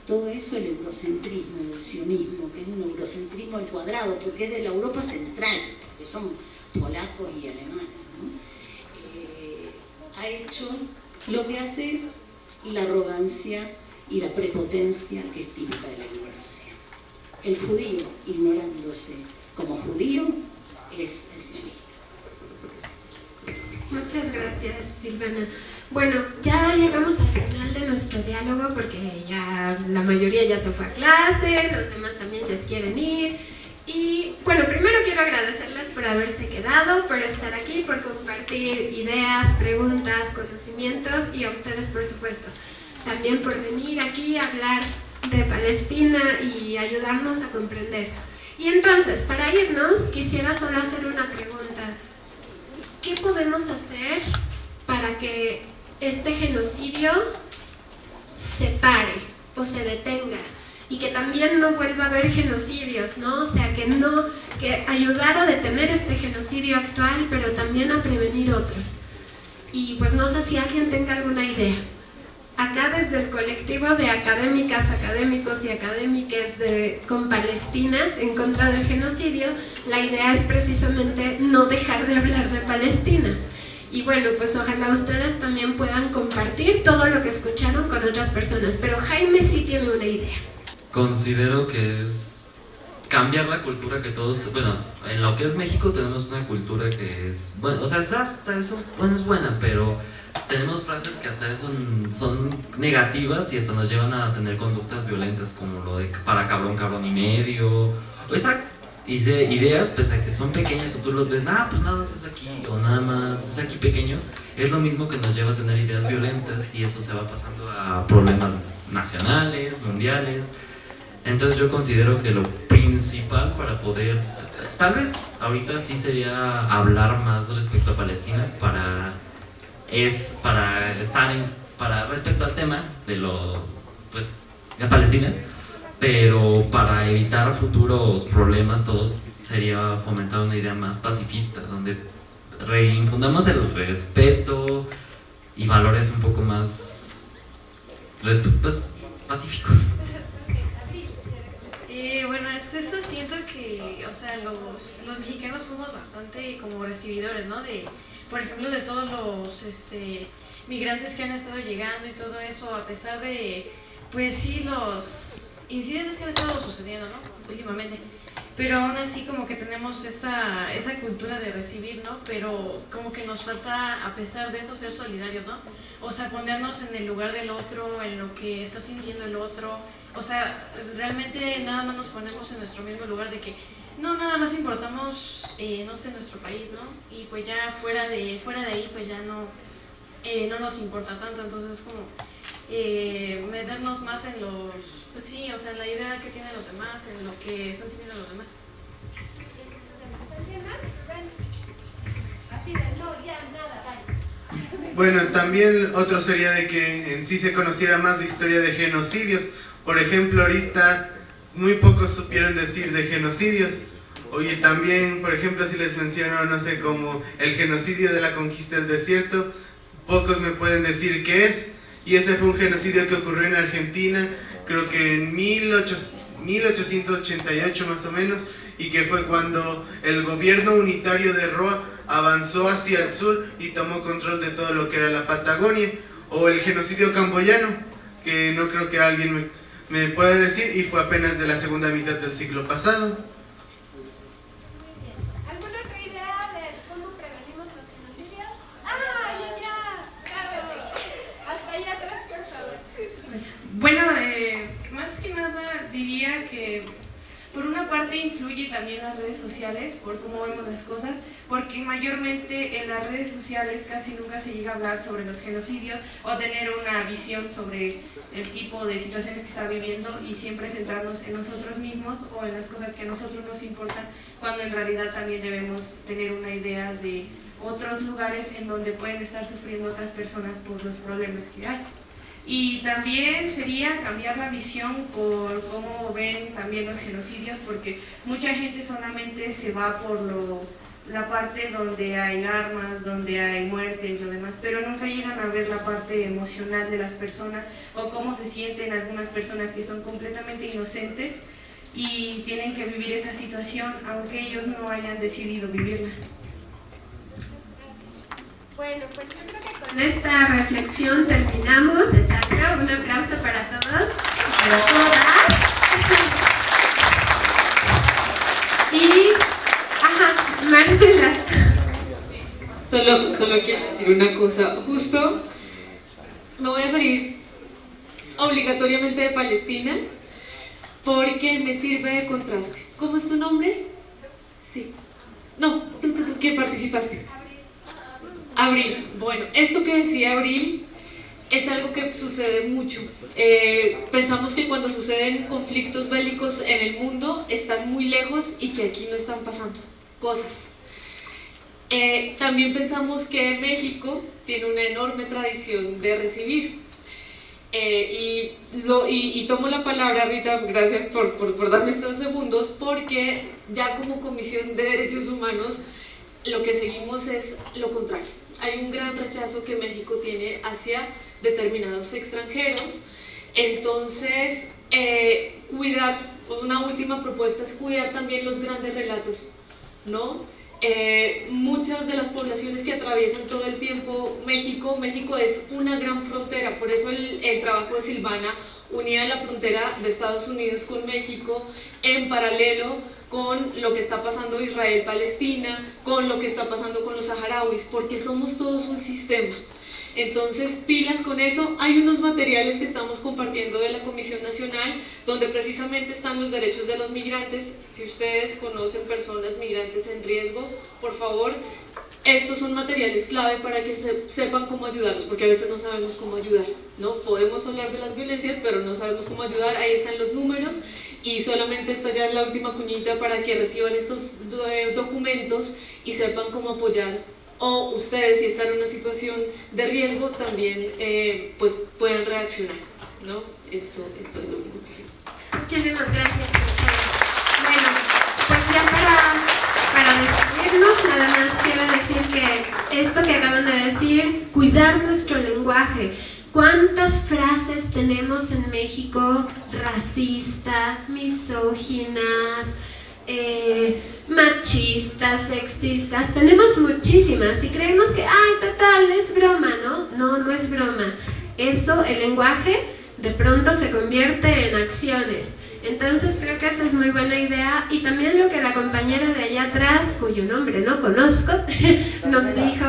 Speaker 6: todo eso el eurocentrismo, el sionismo, que es un eurocentrismo al cuadrado, porque es de la Europa central, porque son polacos y alemanes, ¿no? Ha hecho lo que hace la arrogancia y la prepotencia que es típica de la ignorancia. El judío, ignorándose como judío, es el sionista.
Speaker 2: Muchas gracias, Silvana. Bueno, ya llegamos al final de nuestro diálogo porque ya la mayoría ya se fue a clase, los demás también ya se quieren ir. Y bueno, primero quiero agradecerles por haberse quedado, por estar aquí, por compartir ideas, preguntas, conocimientos y a ustedes, por supuesto, también por venir aquí a hablar de Palestina y ayudarnos a comprender. Y entonces, para irnos, quisiera solo hacer una pregunta. ¿Qué podemos hacer para que este genocidio se pare o se detenga? Y que también no vuelva a haber genocidios, ¿no? O sea, que ayudar a detener este genocidio actual, pero también a prevenir otros. Y pues no sé si alguien tenga alguna idea. Acá desde el colectivo de académicas, académicos y académiques con Palestina en contra del genocidio, la idea es precisamente no dejar de hablar de Palestina. Y bueno, pues ojalá ustedes también puedan compartir todo lo que escucharon con otras personas. Pero Jaime sí tiene una idea.
Speaker 8: Considero que es cambiar la cultura que todos, bueno, en lo que es México tenemos una cultura que es, bueno, o sea, hasta eso, bueno, es buena, pero tenemos frases que hasta eso son negativas y hasta nos llevan a tener conductas violentas como lo de para cabrón, cabrón y medio, esas ideas, pues a que son pequeñas o tú los ves, pues nada más es aquí o nada más es aquí pequeño, es lo mismo que nos lleva a tener ideas violentas y eso se va pasando a problemas nacionales, mundiales. Entonces yo considero que lo principal para poder, tal vez ahorita sí sería hablar más respecto a Palestina para respecto al tema de de Palestina, pero para evitar futuros problemas todos sería fomentar una idea más pacifista, donde reinfundamos el respeto y valores un poco más pacíficos.
Speaker 11: Bueno, eso siento que, o sea, los mexicanos somos bastante como recibidores, ¿no? Por ejemplo, de todos los migrantes que han estado llegando y todo eso, a pesar de, pues sí, los incidentes que han estado sucediendo, ¿no? Últimamente. Pero aún así como que tenemos esa cultura de recibir, ¿no? Pero como que nos falta, a pesar de eso, ser solidarios, ¿no? O sea, ponernos en el lugar del otro, en lo que está sintiendo el otro. O sea, realmente nada más nos ponemos en nuestro mismo lugar de que no, nada más importamos, no sé, nuestro país, ¿no? Y pues ya fuera de ahí, pues ya no nos importa tanto. Entonces es como meternos más en pues sí, o sea, en la idea que tienen los demás, en lo que están sintiendo los demás.
Speaker 2: Así de, no, ya, nada, vale.
Speaker 3: Bueno, también otro sería de que en sí se conociera más de historia de genocidios. Por ejemplo, ahorita muy pocos supieron decir de genocidios. Oye, también, por ejemplo, si les menciono, no sé, como el genocidio de la conquista del desierto, pocos me pueden decir qué es. Y ese fue un genocidio que ocurrió en Argentina, creo que en 1888 más o menos, y que fue cuando el gobierno unitario de Roa avanzó hacia el sur y tomó control de todo lo que era la Patagonia. O el genocidio camboyano, que no creo que alguien me pueda decir, y fue apenas de la segunda mitad del siglo pasado.
Speaker 2: ¿Alguna otra idea de cómo prevenimos los genocidios? Ya! Hasta allá atrás, por favor.
Speaker 5: Bueno, más que nada diría que por una parte
Speaker 11: parte influye también las redes sociales por cómo vemos las cosas, porque mayormente en las redes sociales casi nunca se llega a hablar sobre los genocidios o tener una visión sobre el tipo de situaciones que está viviendo, y siempre centrarnos en nosotros mismos o en las cosas que a nosotros nos importan, cuando en realidad también debemos tener una idea de otros lugares en donde pueden estar sufriendo otras personas por los problemas que hay. Y también sería cambiar la visión por cómo ven también los genocidios, porque mucha gente solamente se va por la parte donde hay armas, donde hay muerte y lo demás, pero nunca llegan a ver la parte emocional de las personas o cómo se sienten algunas personas que son completamente inocentes y tienen que vivir esa situación aunque ellos no hayan decidido vivirla.
Speaker 2: Bueno, pues yo creo que con esta reflexión terminamos. Exacto, un aplauso para todos y para todas. Y, Marcela.
Speaker 5: Solo quiero decir una cosa. Justo me voy a salir obligatoriamente de Palestina porque me sirve de contraste. ¿Cómo es tu nombre? Sí. No, tú, ¿qué participaste? Abril. Bueno, esto que decía Abril es algo que sucede mucho. Pensamos que cuando suceden conflictos bélicos en el mundo están muy lejos y que aquí no están pasando cosas. También pensamos que México tiene una enorme tradición de recibir. Y tomo la palabra, Rita, gracias por darme estos segundos, porque ya como Comisión de Derechos Humanos lo que seguimos es lo contrario. Hay un gran rechazo que México tiene hacia determinados extranjeros. Entonces, cuidar, una última propuesta es cuidar también los grandes relatos, ¿no? Muchas de las poblaciones que atraviesan todo el tiempo México es una gran frontera, por eso el trabajo de Silvana unía la frontera de Estados Unidos con México en paralelo con lo que está pasando Israel-Palestina, con lo que está pasando con los saharauis, porque somos todos un sistema. Entonces, pilas con eso. Hay unos materiales que estamos compartiendo de la Comisión Nacional donde precisamente están los derechos de los migrantes. Si ustedes conocen personas migrantes en riesgo, por favor, estos son materiales clave para que sepan cómo ayudarlos, porque a veces no sabemos cómo ayudar, ¿no? Podemos hablar de las violencias, pero no sabemos cómo ayudar. Ahí están los números y solamente esta ya es la última cuñita para que reciban estos documentos y sepan cómo apoyar, o ustedes si están en una situación de riesgo también pues pueden reaccionar, ¿no? Esto es lo único que...
Speaker 2: Muchísimas gracias. Bueno, pues ya para despedirnos, nada más quiero decir que esto que acaban de decir, cuidar nuestro lenguaje. ¿Cuántas frases tenemos en México racistas, misóginas, machistas, sexistas? Tenemos muchísimas y creemos que, ay, total, es broma, ¿no? No, no es broma. Eso, el lenguaje, de pronto se convierte en acciones. Entonces creo que esa es muy buena idea, y también lo que la compañera de allá atrás, cuyo nombre no conozco, nos dijo,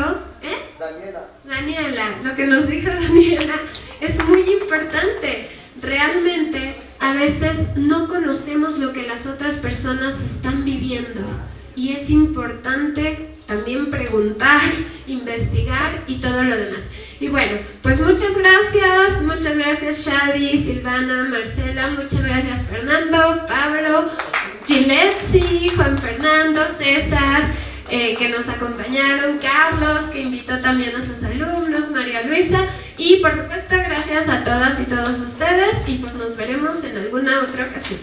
Speaker 2: Daniela, lo que nos dijo Daniela es muy importante. Realmente a veces no conocemos lo que las otras personas están viviendo y es importante también preguntar, investigar y todo lo demás. Y bueno, pues muchas gracias Shadi, Silvana, Marcela, muchas gracias Fernando, Pablo, Giletsi, Juan Fernando, César, que nos acompañaron, Carlos, que invitó también a sus alumnos, María Luisa, y por supuesto gracias a todas y todos ustedes, y pues nos veremos en alguna otra ocasión.